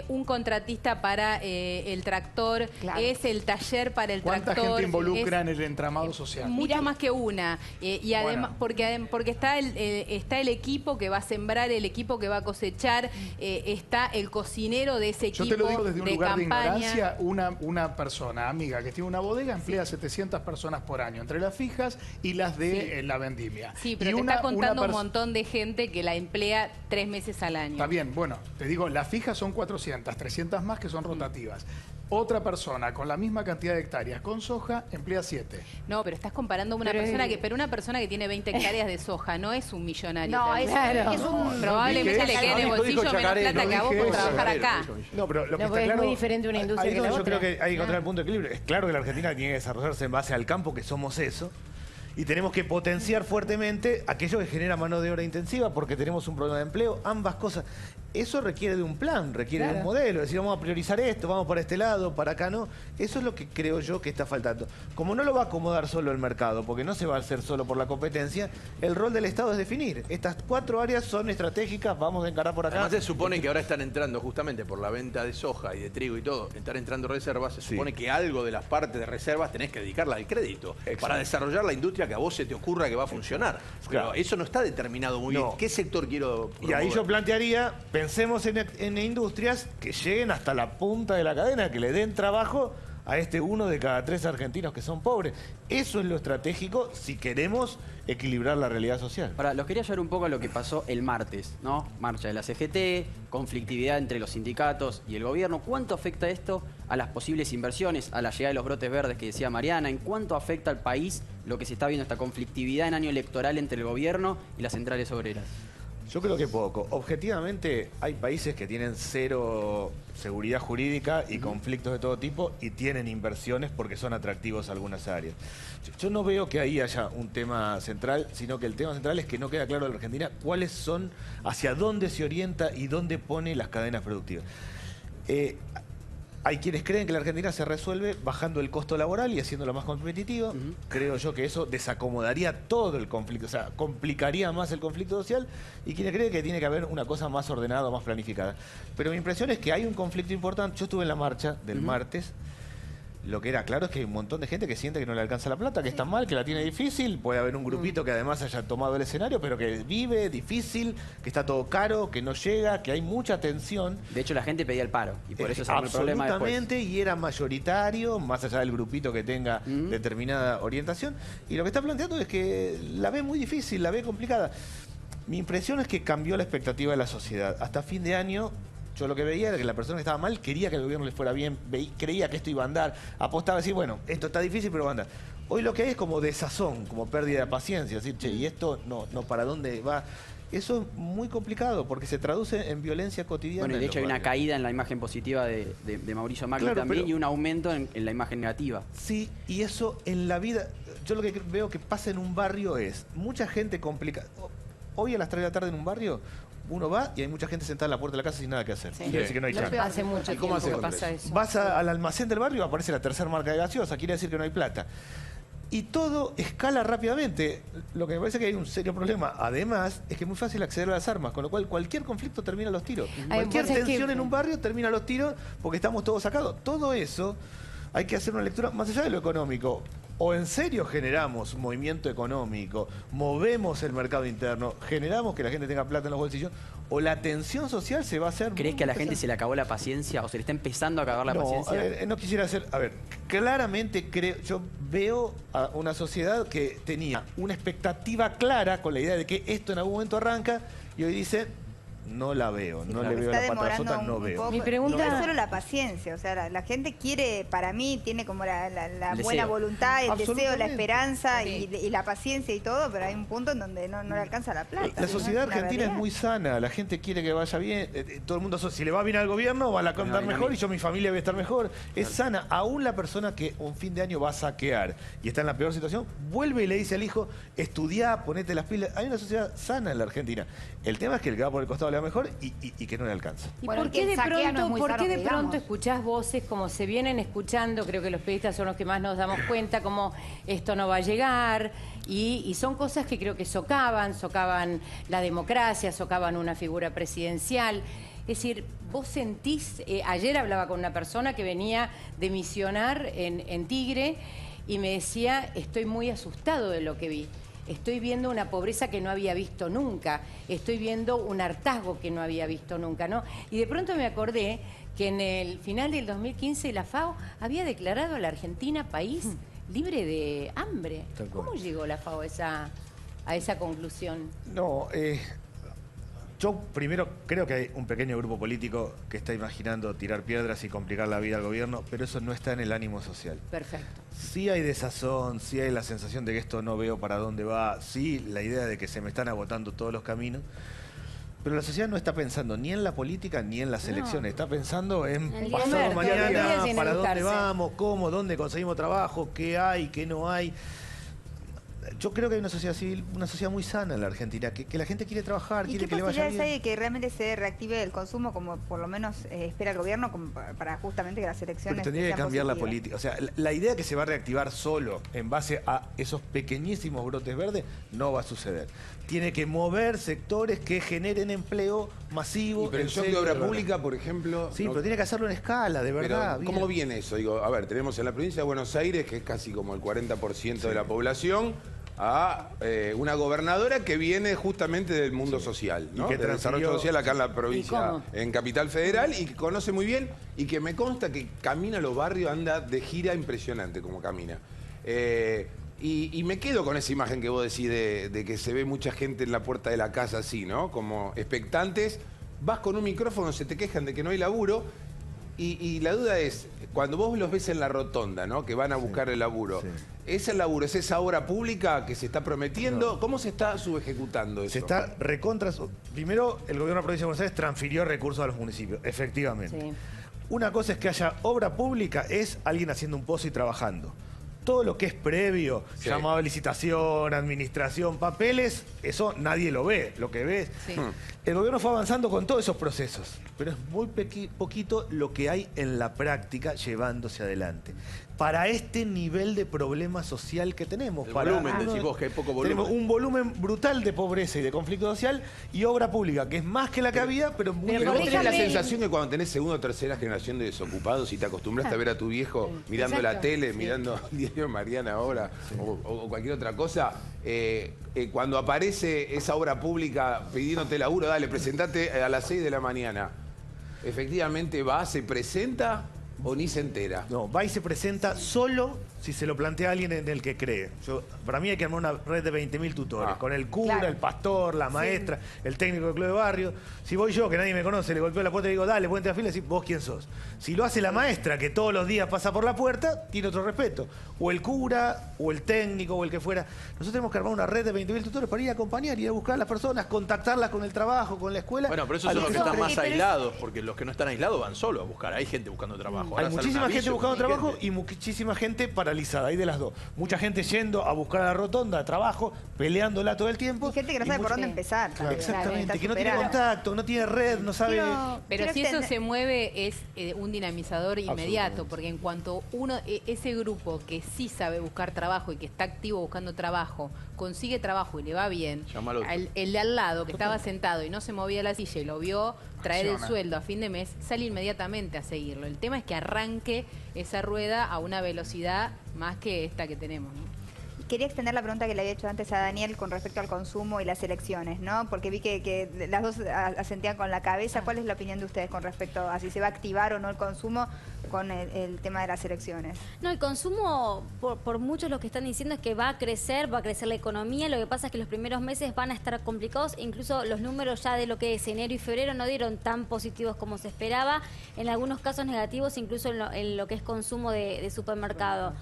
un contratista para el tractor, es el taller para el tractor. gente involucra en el entramado social. Mucho más que una. Y además, Bueno. porque está el equipo que va a sembrar, el equipo que va a cosechar, está el cocinero de ese equipo Yo te lo digo desde un lugar campaña. de ignorancia. Una persona, amiga, que tiene una bodega emplea 700 personas por año, entre las fijas y las de la vendimia. Sí, pero Y te está contando un pers- montón de gente que la emplea 3 meses al año. Está bien, bueno, te digo, las fijas son 400, 300 más que son rotativas. Otra persona con la misma cantidad de hectáreas con soja emplea 7. No, pero estás comparando una una persona que tiene 20 hectáreas de soja no es un millonario. No, tal es vez. un... Probablemente le quede en el bolsillo menos plata que a vos por eso. trabajar acá. No, pero lo que está es claro, muy diferente una industria ahí que la yo otra. creo que hay que encontrar el punto de equilibrio. Es claro que la Argentina tiene que desarrollarse en base al campo, que somos eso. Y tenemos que potenciar fuertemente aquello que genera mano de obra intensiva porque tenemos un problema de empleo, ambas cosas. Eso requiere de un plan, requiere de un modelo. Es decir, vamos a priorizar esto, vamos para este lado, para acá no. Eso es lo que creo yo que está faltando. Como no lo va a acomodar solo el mercado, porque no se va a hacer solo por la competencia, el rol del Estado es definir. Estas 4 áreas son estratégicas, vamos a encarar por acá. Además se supone que ahora están entrando justamente por la venta de soja y de trigo y todo, están entrando reservas, se supone que algo de las partes de reservas tenés que dedicarla al crédito para desarrollar la industria que a vos se te ocurra que va a funcionar. Pero eso no está determinado muy bien. ¿Qué sector quiero promover? Y ahí yo plantearía, pensemos en industrias que lleguen hasta la punta de la cadena, que le den trabajo a este 1 de cada 3 argentinos que son pobres. Eso es lo estratégico si queremos equilibrar la realidad social. Ahora, los quería llevar un poco a lo que pasó el martes, ¿no? Marcha de la CGT, conflictividad entre los sindicatos y el gobierno. ¿Cuánto afecta esto a las posibles inversiones, a la llegada de los brotes verdes que decía Mariana? ¿En cuánto afecta al país lo que se está viendo, esta conflictividad en año electoral entre el gobierno y las centrales obreras? Yo creo que poco. Objetivamente, hay países que tienen 0 seguridad jurídica y conflictos de todo tipo y tienen inversiones porque son atractivos algunas áreas. Yo no veo que ahí haya un tema central, sino que el tema central es que no queda claro en la Argentina cuáles son, hacia dónde se orienta y dónde pone las cadenas productivas. Hay quienes creen que la Argentina se resuelve bajando el costo laboral y haciéndolo más competitivo. Creo yo que eso desacomodaría todo el conflicto, o sea, complicaría más el conflicto social. Y quienes creen que tiene que haber una cosa más ordenada, más planificada. Pero mi impresión es que hay un conflicto importante. Yo estuve en la marcha del martes. Lo que era claro es que hay un montón de gente que siente que no le alcanza la plata, que está mal, que la tiene difícil. Puede haber un grupito que además haya tomado el escenario, pero que vive difícil, que está todo caro, que no llega, que hay mucha tensión. De hecho, la gente pedía el paro y por eso se armó el problema después. Absolutamente, y era mayoritario, más allá del grupito que tenga determinada orientación. Y lo que está planteando es que la ve muy difícil, la ve complicada. Mi impresión es que cambió la expectativa de la sociedad. Hasta fin de año, yo lo que veía era que la persona que estaba mal quería que el gobierno le fuera bien, creía que esto iba a andar, apostaba a decir, bueno, esto está difícil, pero va a andar. Hoy lo que hay es como desazón, como pérdida de paciencia, decir, che, ¿y esto no ¿para dónde va? Eso es muy complicado porque se traduce en violencia cotidiana. Bueno, y de hecho hay una caída en la imagen positiva de Mauricio Macri también y un aumento en la imagen negativa. Sí, y eso en la vida, yo lo que veo que pasa en un barrio es, mucha gente complicada. Hoy a las 3 de la tarde en un barrio, uno va y hay mucha gente sentada en la puerta de la casa sin nada que hacer. Quiere decir que no hay chance. Hace mucho tiempo que pasa eso. Vas al almacén del barrio, aparece la tercera marca de gaseosa, quiere decir que no hay plata. Y todo escala rápidamente. Lo que me parece que hay un serio problema, además, es que es muy fácil acceder a las armas, con lo cual cualquier conflicto termina a los tiros. Cualquier tensión en un barrio termina a los tiros porque estamos todos sacados. Todo eso hay que hacer una lectura más allá de lo económico. O en serio generamos movimiento económico, movemos el mercado interno, generamos que la gente tenga plata en los bolsillos, o la tensión social se va a hacer... ¿Crees que a la gente se le acabó la paciencia o se le está empezando a acabar la paciencia? A ver, no quisiera hacer... A ver, claramente creo, yo veo a una sociedad que tenía una expectativa clara con la idea de que esto en algún momento arranca y hoy dice... No la veo, no le veo la pata sota, no veo. Mi pregunta es solo la paciencia, o sea, la gente quiere, para mí, tiene como la buena voluntad, el deseo, la esperanza y la paciencia y todo, pero hay un punto en donde no le alcanza la plata. La sociedad argentina es muy sana, la gente quiere que vaya bien, todo el mundo, si le va bien al gobierno, va a andar mejor y yo, mi familia, voy a estar mejor. Es sana, aún la persona que un fin de año va a saquear y está en la peor situación, vuelve y le dice al hijo, estudiá, ponete las pilas. Hay una sociedad sana en la Argentina. El tema es que el que va por el costado le va mejor y que no le alcanza. ¿Y por qué de pronto escuchás voces como se vienen escuchando? Creo que los periodistas son los que más nos damos cuenta, como esto no va a llegar, y son cosas que creo que socavan la democracia, socavan una figura presidencial. Es decir, vos sentís, ayer hablaba con una persona que venía de misionar en Tigre, y me decía, estoy muy asustado de lo que vi. Estoy viendo una pobreza que no había visto nunca, estoy viendo un hartazgo que no había visto nunca, ¿no? Y de pronto me acordé que en el final del 2015 la FAO había declarado a la Argentina país libre de hambre. ¿Cómo llegó la FAO a esa conclusión? No, yo primero creo que hay un pequeño grupo político que está imaginando tirar piedras y complicar la vida al gobierno, pero eso no está en el ánimo social. Perfecto. Sí hay desazón, sí hay la sensación de que esto no veo para dónde va, sí la idea de que se me están agotando todos los caminos, pero la sociedad no está pensando ni en la política ni en las elecciones, está pensando en pasado mañana, para dónde vamos, cómo, dónde conseguimos trabajo, qué hay, qué no hay. Yo creo que hay una sociedad civil, una sociedad muy sana en la Argentina, que la gente quiere trabajar, quiere que le vaya bien. ¿Y qué posibilidades hay de que realmente se reactive el consumo, como por lo menos espera el gobierno, como para justamente que las elecciones Pero tendría que cambiar positivas? la política. O sea, la idea que se va a reactivar solo en base a esos pequeñísimos brotes verdes no va a suceder. Tiene que mover sectores que generen empleo masivo. Pero el shock de obra pública, por ejemplo... Sí, no... pero tiene que hacerlo en escala, de verdad. Pero, ¿cómo viene eso? Digo, a ver, tenemos en la provincia de Buenos Aires, que es casi como el 40% de la población, a una gobernadora que viene justamente del mundo social, ¿no? Del desarrollo social acá en la provincia, en Capital Federal, y que conoce muy bien, y que me consta que camina los barrios, anda de gira impresionante como camina. Y me quedo con esa imagen que vos decís de que se ve mucha gente en la puerta de la casa así, ¿no? Como expectantes. Vas con un micrófono, se te quejan de que no hay laburo. Y la duda es, cuando vos los ves en la rotonda, ¿no? Que van a buscar el laburo. ¿Es el laburo, es esa obra pública que se está prometiendo? No. ¿Cómo se está subejecutando eso? Se está recontra... Primero, el gobierno de la provincia de Buenos Aires transfirió recursos a los municipios, efectivamente. Sí. Una cosa es que haya obra pública, es alguien haciendo un pozo y trabajando. Todo lo que es previo, llamado a licitación, administración, papeles, eso nadie lo ve. Lo que ves, el gobierno fue avanzando con todos esos procesos, pero es muy poquito lo que hay en la práctica llevándose adelante. Para este nivel de problema social que tenemos. El volumen, decís vos que hay poco volumen. Tenemos un volumen brutal de pobreza y de conflicto social y obra pública, que es más que la que había, pero muy... Pero vos tenés la sensación que cuando tenés segunda o tercera generación de desocupados y te acostumbraste a ver a tu viejo mirando la tele, mirando el diario Mariana ahora o cualquier otra cosa, cuando aparece esa obra pública pidiéndote laburo, dale, presentate a las 6 de la mañana. Efectivamente va, se presenta... ¿O ni se entera? No, va y se presenta solo si se lo plantea alguien en el que cree. Para mí hay que armar una red de 20.000 tutores, con el cura, el pastor, la maestra, el técnico del club de barrio. Si voy yo, que nadie me conoce, le golpeo la puerta y digo, dale, ponte a fila, y decís, ¿vos quién sos? Si lo hace la maestra, que todos los días pasa por la puerta, tiene otro respeto. O el cura, o el técnico, o el que fuera. Nosotros tenemos que armar una red de 20.000 tutores para ir a acompañar, ir a buscar a las personas, contactarlas con el trabajo, con la escuela. Bueno, pero esos son los que están más aislados, porque los que no están aislados van solos a buscar. Hay gente buscando trabajo. Hay muchísima gente buscando trabajo y muchísima gente paralizada, hay de las dos. Mucha gente yendo a buscar a la rotonda, trabajo, peleándola todo el tiempo. Y gente que no sabe por dónde empezar. Claro, exactamente, que no tiene contacto, no tiene red, no sabe... Pero si eso se mueve es un dinamizador inmediato, porque en cuanto ese grupo que sí sabe buscar trabajo y que está activo buscando trabajo, consigue trabajo y le va bien, el de al lado que estaba sentado y no se movía de la silla y lo vio traer el sueldo a fin de mes, sale inmediatamente a seguirlo. El tema es que arranque esa rueda a una velocidad más que esta que tenemos, ¿no? Quería extender la pregunta que le había hecho antes a Daniel con respecto al consumo y las elecciones, ¿no? Porque vi que las dos asentían con la cabeza. ¿Cuál es la opinión de ustedes con respecto a si se va a activar o no el consumo con el tema de las elecciones? No, el consumo, por muchos lo que están diciendo es que va a crecer la economía. Lo que pasa es que los primeros meses van a estar complicados. Incluso los números ya de lo que es enero y febrero no dieron tan positivos como se esperaba. En algunos casos negativos, incluso en lo que es consumo de supermercado.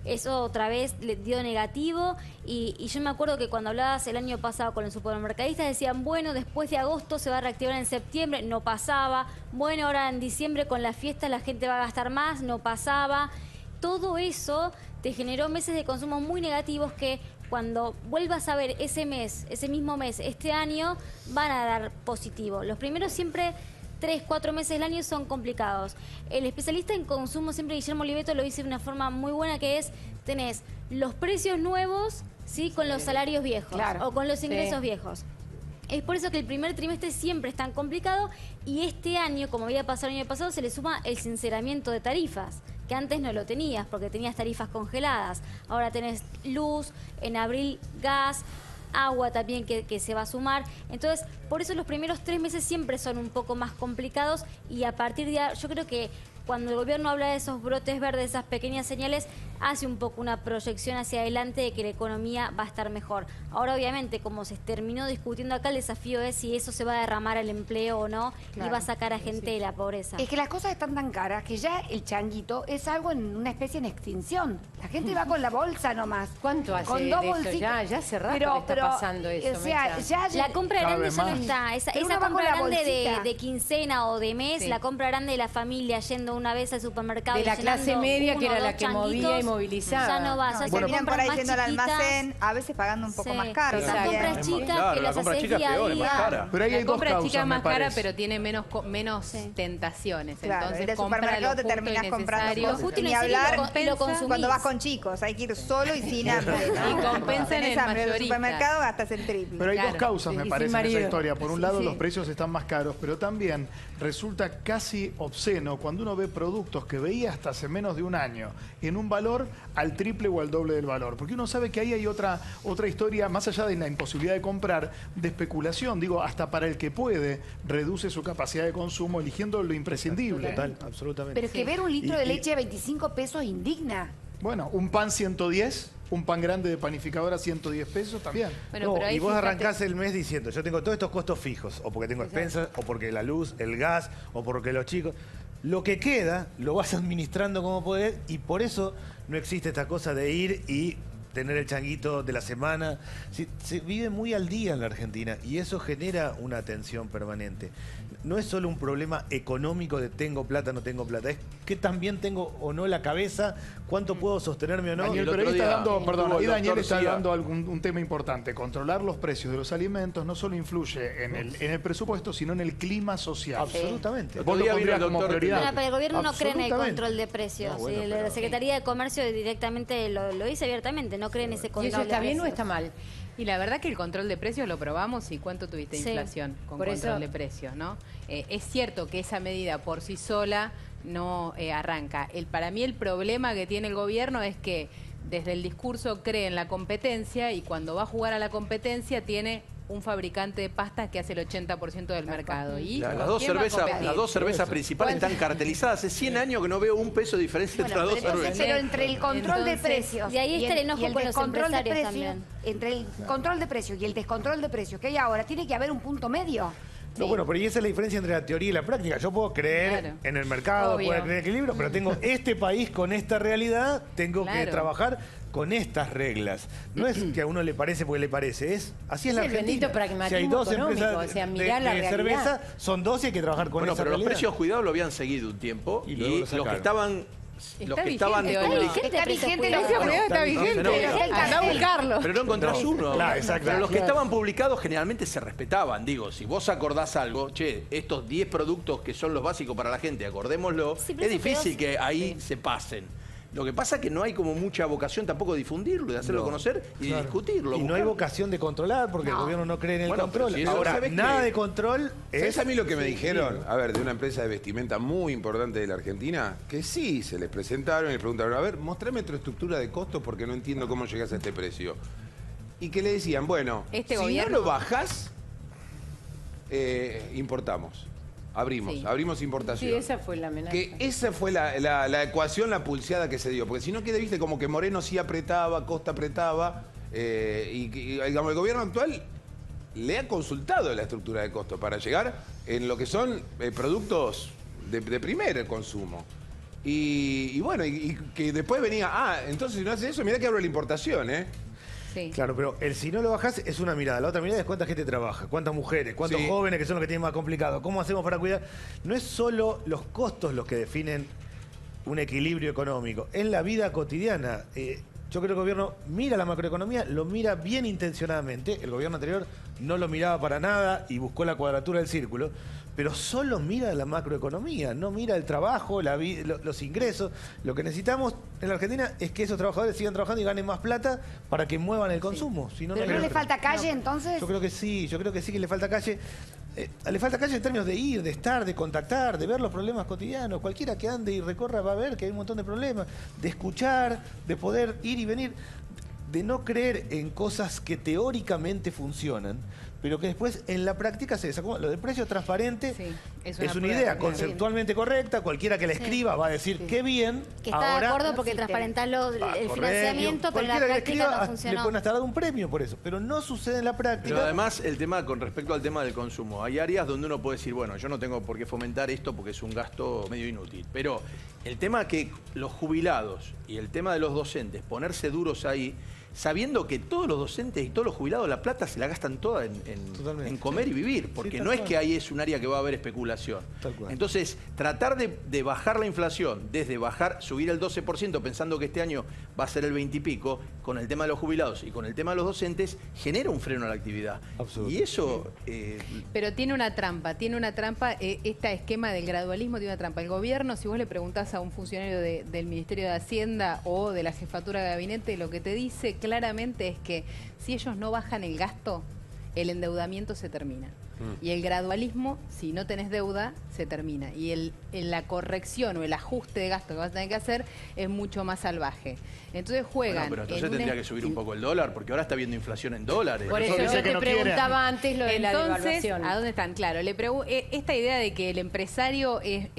Eso otra vez le dio negativo y yo me acuerdo que cuando hablabas el año pasado con los supermercadistas decían, bueno, después de agosto se va a reactivar en septiembre, no pasaba. Bueno, ahora en diciembre con las fiestas la gente va a gastar más, no pasaba. Todo eso te generó meses de consumo muy negativos que cuando vuelvas a ver ese mismo mes, este año, van a dar positivo. Los primeros siempre... 3, 4 meses del año son complicados. El especialista en consumo, siempre Guillermo Oliveto, lo dice de una forma muy buena, que es, tenés los precios nuevos, ¿sí? Con los salarios viejos o con los ingresos viejos. Es por eso que el primer trimestre siempre es tan complicado y este año, como había pasado el año pasado, se le suma el sinceramiento de tarifas, que antes no lo tenías, porque tenías tarifas congeladas. Ahora tenés luz, en abril gas, agua también que se va a sumar. Entonces, por eso los primeros 3 meses siempre son un poco más complicados y a partir de ahí, yo creo que cuando el gobierno habla de esos brotes verdes, esas pequeñas señales, hace un poco una proyección hacia adelante de que la economía va a estar mejor. Ahora, obviamente, como se terminó discutiendo acá, el desafío es si eso se va a derramar al empleo o no, y va a sacar a gente de la pobreza. Es que las cosas están tan caras que ya el changuito es algo en una especie en extinción. La gente va con la bolsa nomás. ¿Cuánto hace con dos de esto? bolsitas. Ya hace rato que está pasando eso, O sea, Mecha. La compra Cada grande vez ya no más. está. Esa Pero uno va con compra la grande bolsita. de quincena o de mes, Sí. la compra grande de la familia yendo una vez al supermercado. De y la clase llenando media, que uno o era la dos que movía y changuitos, movilizaba. Ya no va. No, Ya y se terminan compran por ahí más yendo al chiquitas. almacén, a veces pagando un poco Sí. más caro Esas también. compras chicas Claro, que la las compra haces chica es día a peor, es más día. cara. Pero ahí hay La dos compra causas, chica es me más cara, parece. pero tiene menos Sí. tentaciones. Claro, Entonces, en el compra supermercado lo te justo y terminás comprando necesario. cosas. Justo y Ni necesario hablar lo consumís. cuando vas con chicos, hay que ir solo y sin hambre. ¿no? Y compensan Tenés el hambre en el mayorista. supermercado, gastas el triple. Pero hay Claro. dos causas, Y me sin parece, en esa marido. historia. Por un lado, Sí. los precios están más caros, pero también resulta casi obsceno cuando uno ve productos que veía hasta hace menos de un año en un valor al triple o al doble del valor. Porque uno sabe que ahí hay otra historia, más allá de la imposibilidad de comprar, de especulación. Digo, hasta para el que puede, reduce su capacidad de consumo eligiendo lo imprescindible. Total, absolutamente. Pero es que ver un litro de Y- leche de 25 pesos indigna. Bueno, un pan 110, un pan grande de panificadora 110 pesos también. Bueno, No, pero ahí y vos fíjate- arrancás el mes diciendo, yo tengo todos estos costos fijos, o porque tengo expensas, o porque la luz, el gas, o porque los chicos. Lo que queda lo vas administrando como podés y por eso no existe esta cosa de ir y tener el changuito de la semana. Se vive muy al día en la Argentina y eso genera una tensión permanente. No es solo un problema económico de tengo plata, no tengo plata, es que también tengo o no la cabeza, cuánto puedo sostenerme o no. Daniel, el pero ahí otro está día dando, perdón, estuvo ahí el Daniel doctor está Cía. dando un tema importante. Controlar los precios de los alimentos no solo influye en el presupuesto, sino en el clima social. Absolutamente. Vos lo Otro día vino pondrías el como doctor- prioridad. Bueno, pero el gobierno no cree en el Absolutamente. control de precios. No, bueno, Sí, pero- la Secretaría de Comercio directamente lo dice abiertamente, no cree en ese ¿Y control eso está de bien o precios. está mal? Y la verdad que el control de precios lo probamos y cuánto tuviste Sí. inflación con Por control eso- de precios, ¿no? Es cierto que esa medida por sí sola no arranca. Para mí el problema que tiene el gobierno es que desde el discurso cree en la competencia y cuando va a jugar a la competencia tiene un fabricante de pastas que hace el 80% del mercado. Y Las ¿con dos quién va a cervezas, competir? las dos cervezas principales están cartelizadas. Hace 100 años que no veo un peso de diferencia entre las dos cervezas. Pero entre el control de Entonces, precios y ahí está el enojo con los descontrol de empresarios precios, también. entre el control de precios y el descontrol de precios que hay ahora, tiene que haber un punto medio. No, bueno, pero y esa es la diferencia entre la teoría y la práctica. Yo puedo creer Claro. en el mercado, Obvio. puedo creer en el equilibrio, pero tengo este país con esta realidad, tengo que Claro. trabajar con estas reglas. No es que a uno le parece porque le parece, es así es la Es el Argentina. bendito pragmatismo Si hay dos económico, empresas o sea, mirá la de realidad. cerveza, son dos y hay que trabajar con Bueno, esa pero los realidad. precios cuidados lo habían seguido un tiempo Y y, luego lo los sacaron. que estaban... Los que estaban vigente Está hoy. vigente, Está precio vigente cuidado. lo que- Ese está vigente. no, Anda a buscarlo. Pero no encontrás No, uno. claro, exacto. Pero los que Claro. estaban publicados generalmente se respetaban. Digo, si vos acordás algo, che, estos 10 productos que son los básicos para la gente, acordémoslo, Sí, pero es eso difícil quedó- que ahí se pasen. Lo que pasa es que no hay como mucha vocación tampoco de difundirlo, de hacerlo No. conocer y de Claro. discutirlo. Y no hay buscar. vocación de controlar porque el gobierno no cree en el Bueno, pero control. si eso Ahora, sabés nada que- de control ¿Sabes es... a mí lo que me dijeron? A ver, de una empresa de vestimenta muy importante de la Argentina, que sí, se les presentaron y les preguntaron, a ver, mostrame tu estructura de costos porque no entiendo cómo llegas a este precio. Y que le decían, bueno, Este si gobierno- no lo bajas, importamos. Sí. Abrimos importación. Sí, esa fue la amenaza. Que esa fue la ecuación, la pulseada que se dio. Porque si no queda, viste, como que Moreno sí apretaba, Costa apretaba. Digamos, el gobierno actual le ha consultado la estructura de costo para llegar en lo que son productos de primer consumo. Y bueno, y que después venía, entonces si no hace eso, mirá que abro la importación, ¿eh? Sí. Claro, pero el si no lo bajás es una mirada. La otra mirada es cuánta gente trabaja, cuántas mujeres, cuántos Sí. jóvenes que son los que tienen más complicado. ¿Cómo hacemos para cuidar? No es solo los costos los que definen un equilibrio económico, es la vida cotidiana. Yo creo que el gobierno mira la macroeconomía, lo mira bien intencionadamente. El gobierno anterior no lo miraba para nada y buscó la cuadratura del círculo, pero solo mira la macroeconomía, no mira el trabajo, los ingresos. Lo que necesitamos en la Argentina es que esos trabajadores sigan trabajando y ganen más plata para que muevan el consumo. Si no, ¿Pero no hay le otra. falta calle entonces? Yo creo que sí que le falta calle. le falta calle en términos de ir, de estar, de contactar, de ver los problemas cotidianos. Cualquiera que ande y recorra va a ver que hay un montón de problemas. De escuchar, de poder ir y venir, de no creer en cosas que teóricamente funcionan, pero que después en la práctica se desacomodan. Lo del precio transparente es una idea conceptualmente correcta. Cualquiera que la escriba va a decir qué bien. Que está de acuerdo porque transparentar el financiamiento, pero en la práctica no funcionó. Le pueden hasta dar un premio por eso, pero no sucede en la práctica. Pero además, el tema con respecto al tema del consumo, hay áreas donde uno puede decir, bueno, yo no tengo por qué fomentar esto porque es un gasto medio inútil. Pero el tema que los jubilados y el tema de los docentes, ponerse duros ahí, sabiendo que todos los docentes y todos los jubilados la plata se la gastan toda en comer y vivir, porque no es que ahí es un área que va a haber especulación. Entonces, tratar de bajar la inflación, desde subir el 12%, pensando que este año va a ser el 20 y pico, con el tema de los jubilados y con el tema de los docentes, genera un freno a la actividad. Y eso... Pero tiene una trampa, este esquema del gradualismo tiene una trampa. El gobierno, si vos le preguntás a un funcionario del Ministerio de Hacienda o de la Jefatura de Gabinete, lo que te dice claramente es que si ellos no bajan el gasto, el endeudamiento se termina. Y el gradualismo, si no tenés deuda, se termina. Y la corrección o el ajuste de gasto que vas a tener que hacer es mucho más salvaje. Entonces juegan... Bueno, pero entonces tendría que subir un poco el dólar, porque ahora está habiendo inflación en dólares. Por eso yo te preguntaba antes lo de la devaluación. ¿A dónde están? Claro, esta idea de que el empresario es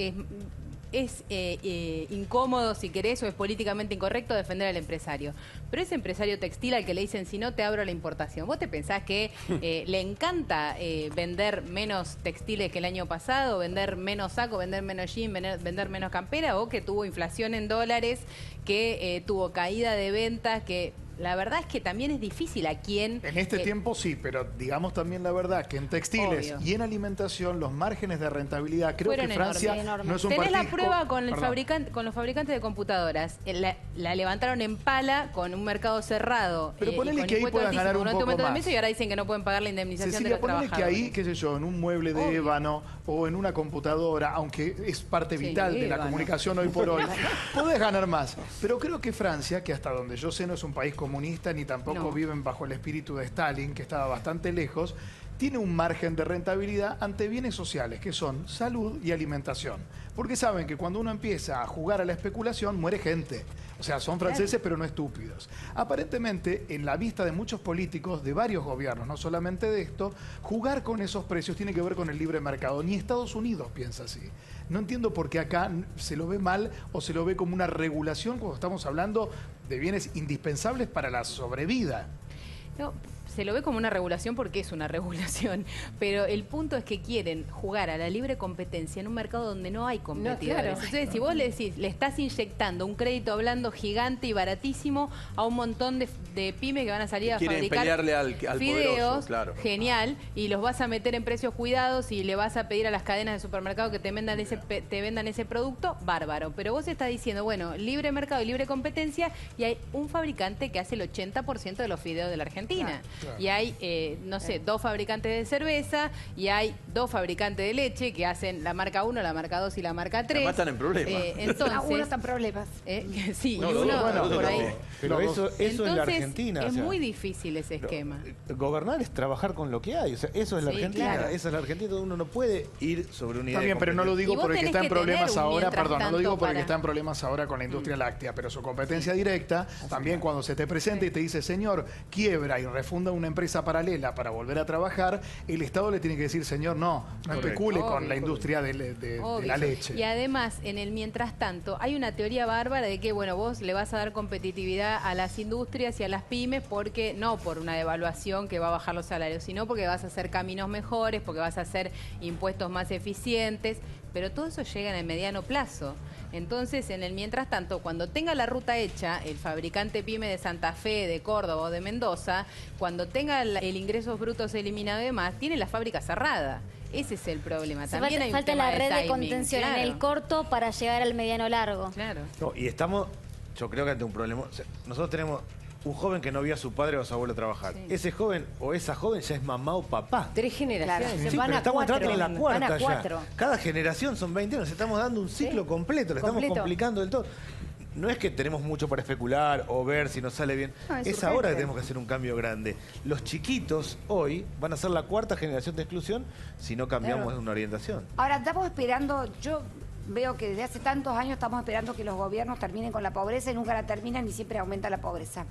incómodo, si querés, o es políticamente incorrecto defender al empresario. Pero ese empresario textil al que le dicen, si no te abro la importación, ¿vos te pensás que le encanta vender menos textiles que el año pasado, vender menos saco, vender menos jean, vender menos campera, o que tuvo inflación en dólares, que tuvo caída de ventas, que... La verdad es que también es difícil a quien... En este tiempo sí, pero digamos también la verdad que en textiles y en alimentación los márgenes de rentabilidad, creo que Francia no es un Tenés país... la prueba con los fabricantes de computadoras. La levantaron en pala con un mercado cerrado. Pero ponele que ahí puedan ganar un poco más. Y ahora dicen que no pueden pagar la indemnización de los trabajadores. Ponele que ahí, qué sé yo, en un mueble de ébano o en una computadora, aunque es parte vital de la comunicación hoy por hoy, podés ganar más. Pero creo que Francia, que hasta donde yo sé no es un país comunista, ni tampoco viven bajo el espíritu de Stalin, que estaba bastante lejos, tiene un margen de rentabilidad ante bienes sociales, que son salud y alimentación. Porque saben que cuando uno empieza a jugar a la especulación, muere gente. O sea, son franceses, pero no estúpidos. Aparentemente, en la vista de muchos políticos, de varios gobiernos, no solamente de esto, jugar con esos precios tiene que ver con el libre mercado. Ni Estados Unidos piensa así. No entiendo por qué acá se lo ve mal o se lo ve como una regulación cuando estamos hablando de bienes indispensables para la sobrevida. No, se lo ve como una regulación porque es una regulación, pero el punto es que quieren jugar a la libre competencia en un mercado donde no hay competidores. Entonces, si vos le decís, le estás inyectando un crédito blando gigante y baratísimo a un montón de pymes que van a salir a fabricar pelearle al fideos, poderoso, genial, y los vas a meter en precios cuidados y le vas a pedir a las cadenas de supermercado que te vendan ese producto, bárbaro. Pero vos estás diciendo, bueno, libre mercado y libre competencia, y hay un fabricante que hace el 80% de los fideos de la Argentina. Y hay, no sé, 2 fabricantes de cerveza y hay 2 fabricantes de leche que hacen la marca 1, la marca 2 y la marca 3. Además están en problemas. Entonces, uno está en problemas. Sí, no, y uno por ahí. Pero eso es la Argentina. Es muy difícil ese esquema. Gobernar es trabajar con lo que hay. O sea, eso es la Argentina. Claro. Esa es la Argentina. Uno no puede ir sobre una idea. También, pero no lo digo por el que está en problemas ahora, no lo digo por el que para... está en problemas ahora con la industria láctea, pero su competencia directa, también cuando se te presenta y te dice, señor, quiebra y refunda una empresa paralela para volver a trabajar, el Estado le tiene que decir, señor, no especule con la industria de la leche. Y además, en el mientras tanto, hay una teoría bárbara de que, bueno, vos le vas a dar competitividad a las industrias y a las pymes porque no por una devaluación que va a bajar los salarios, sino porque vas a hacer caminos mejores, porque vas a hacer impuestos más eficientes, pero todo eso llega en el mediano plazo. Entonces, en el mientras tanto, cuando tenga la ruta hecha, el fabricante pyme de Santa Fe, de Córdoba o de Mendoza, cuando tenga el ingresos brutos eliminado y demás, tiene la fábrica cerrada. Ese es el problema. También hay falta la red de contención en el corto para llegar al mediano largo. Claro. No, y estamos, yo creo que ante un problema. O sea, nosotros tenemos un joven que no vio a su padre o a su abuelo trabajar. Sí. Ese joven o esa joven ya es mamá o papá. 3 generaciones. Claro. Sí, van pero a estamos 4. entrando en la cuarta van a 4. ya. Cada generación son 20 años. Estamos dando un ciclo completo. Le estamos complicando del todo. no es que tenemos mucho para especular o ver si nos sale bien. No, es urgente. ahora que tenemos que hacer un cambio grande. Los chiquitos hoy van a ser la cuarta generación de exclusión si no cambiamos una orientación. Ahora, estamos esperando, yo veo que desde hace tantos años estamos esperando que los gobiernos terminen con la pobreza y nunca la terminan y siempre aumenta la pobreza.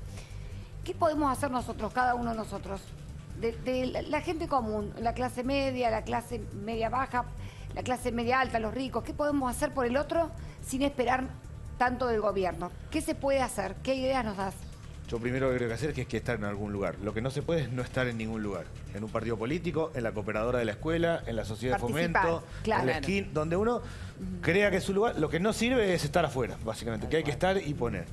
¿Qué podemos hacer nosotros, cada uno de nosotros? De la gente común, la clase media baja, la clase media alta, los ricos, ¿qué podemos hacer por el otro sin esperar tanto del gobierno? ¿Qué se puede hacer? ¿Qué ideas nos das? Yo primero lo que creo que hacer es que estar en algún lugar. Lo que no se puede es no estar en ningún lugar. En un partido político, en la cooperadora de la escuela, en la sociedad de fomento, claro. en la esquina, donde uno crea que es su lugar. Lo que no sirve es estar afuera, básicamente, que hay que estar y poner.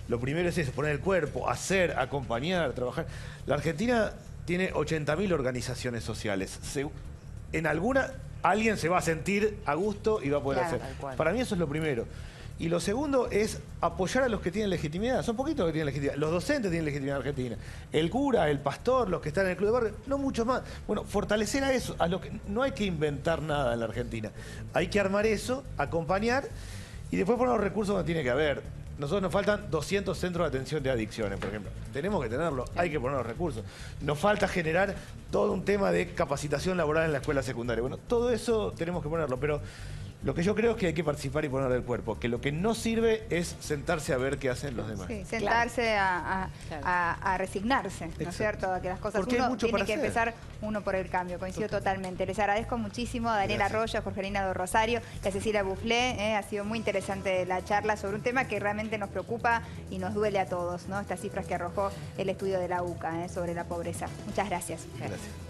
Lo primero es eso, poner el cuerpo, hacer, acompañar, trabajar. La Argentina tiene 80.000 organizaciones sociales. En alguna, alguien se va a sentir a gusto y va a poder hacer. Para mí eso es lo primero. Y lo segundo es apoyar a los que tienen legitimidad. Son poquitos los que tienen legitimidad. Los docentes tienen legitimidad en Argentina. El cura, el pastor, los que están en el club de barrio, no muchos más. Bueno, fortalecer a eso. No hay que inventar nada en la Argentina. Hay que armar eso, acompañar y después poner los recursos donde tiene que haber. Nosotros nos faltan 200 centros de atención de adicciones, por ejemplo. Tenemos que tenerlo, hay que poner los recursos. Nos falta generar todo un tema de capacitación laboral en la escuela secundaria. Bueno, todo eso tenemos que ponerlo, pero lo que yo creo es que hay que participar y poner del cuerpo, que lo que no sirve es sentarse a ver qué hacen los demás. Sí, sentarse a resignarse, ¿no es cierto? A que las cosas Porque hay uno mucho tiene para que hacer. empezar uno por el cambio, coincido totalmente. Les agradezco muchísimo a Daniel Arroyo, a Jorgelina do Rosario y a Cecilia Bufflé. Ha sido muy interesante la charla sobre un tema que realmente nos preocupa y nos duele a todos, ¿no? Estas cifras que arrojó el estudio de la UCA sobre la pobreza. Muchas gracias. Gracias.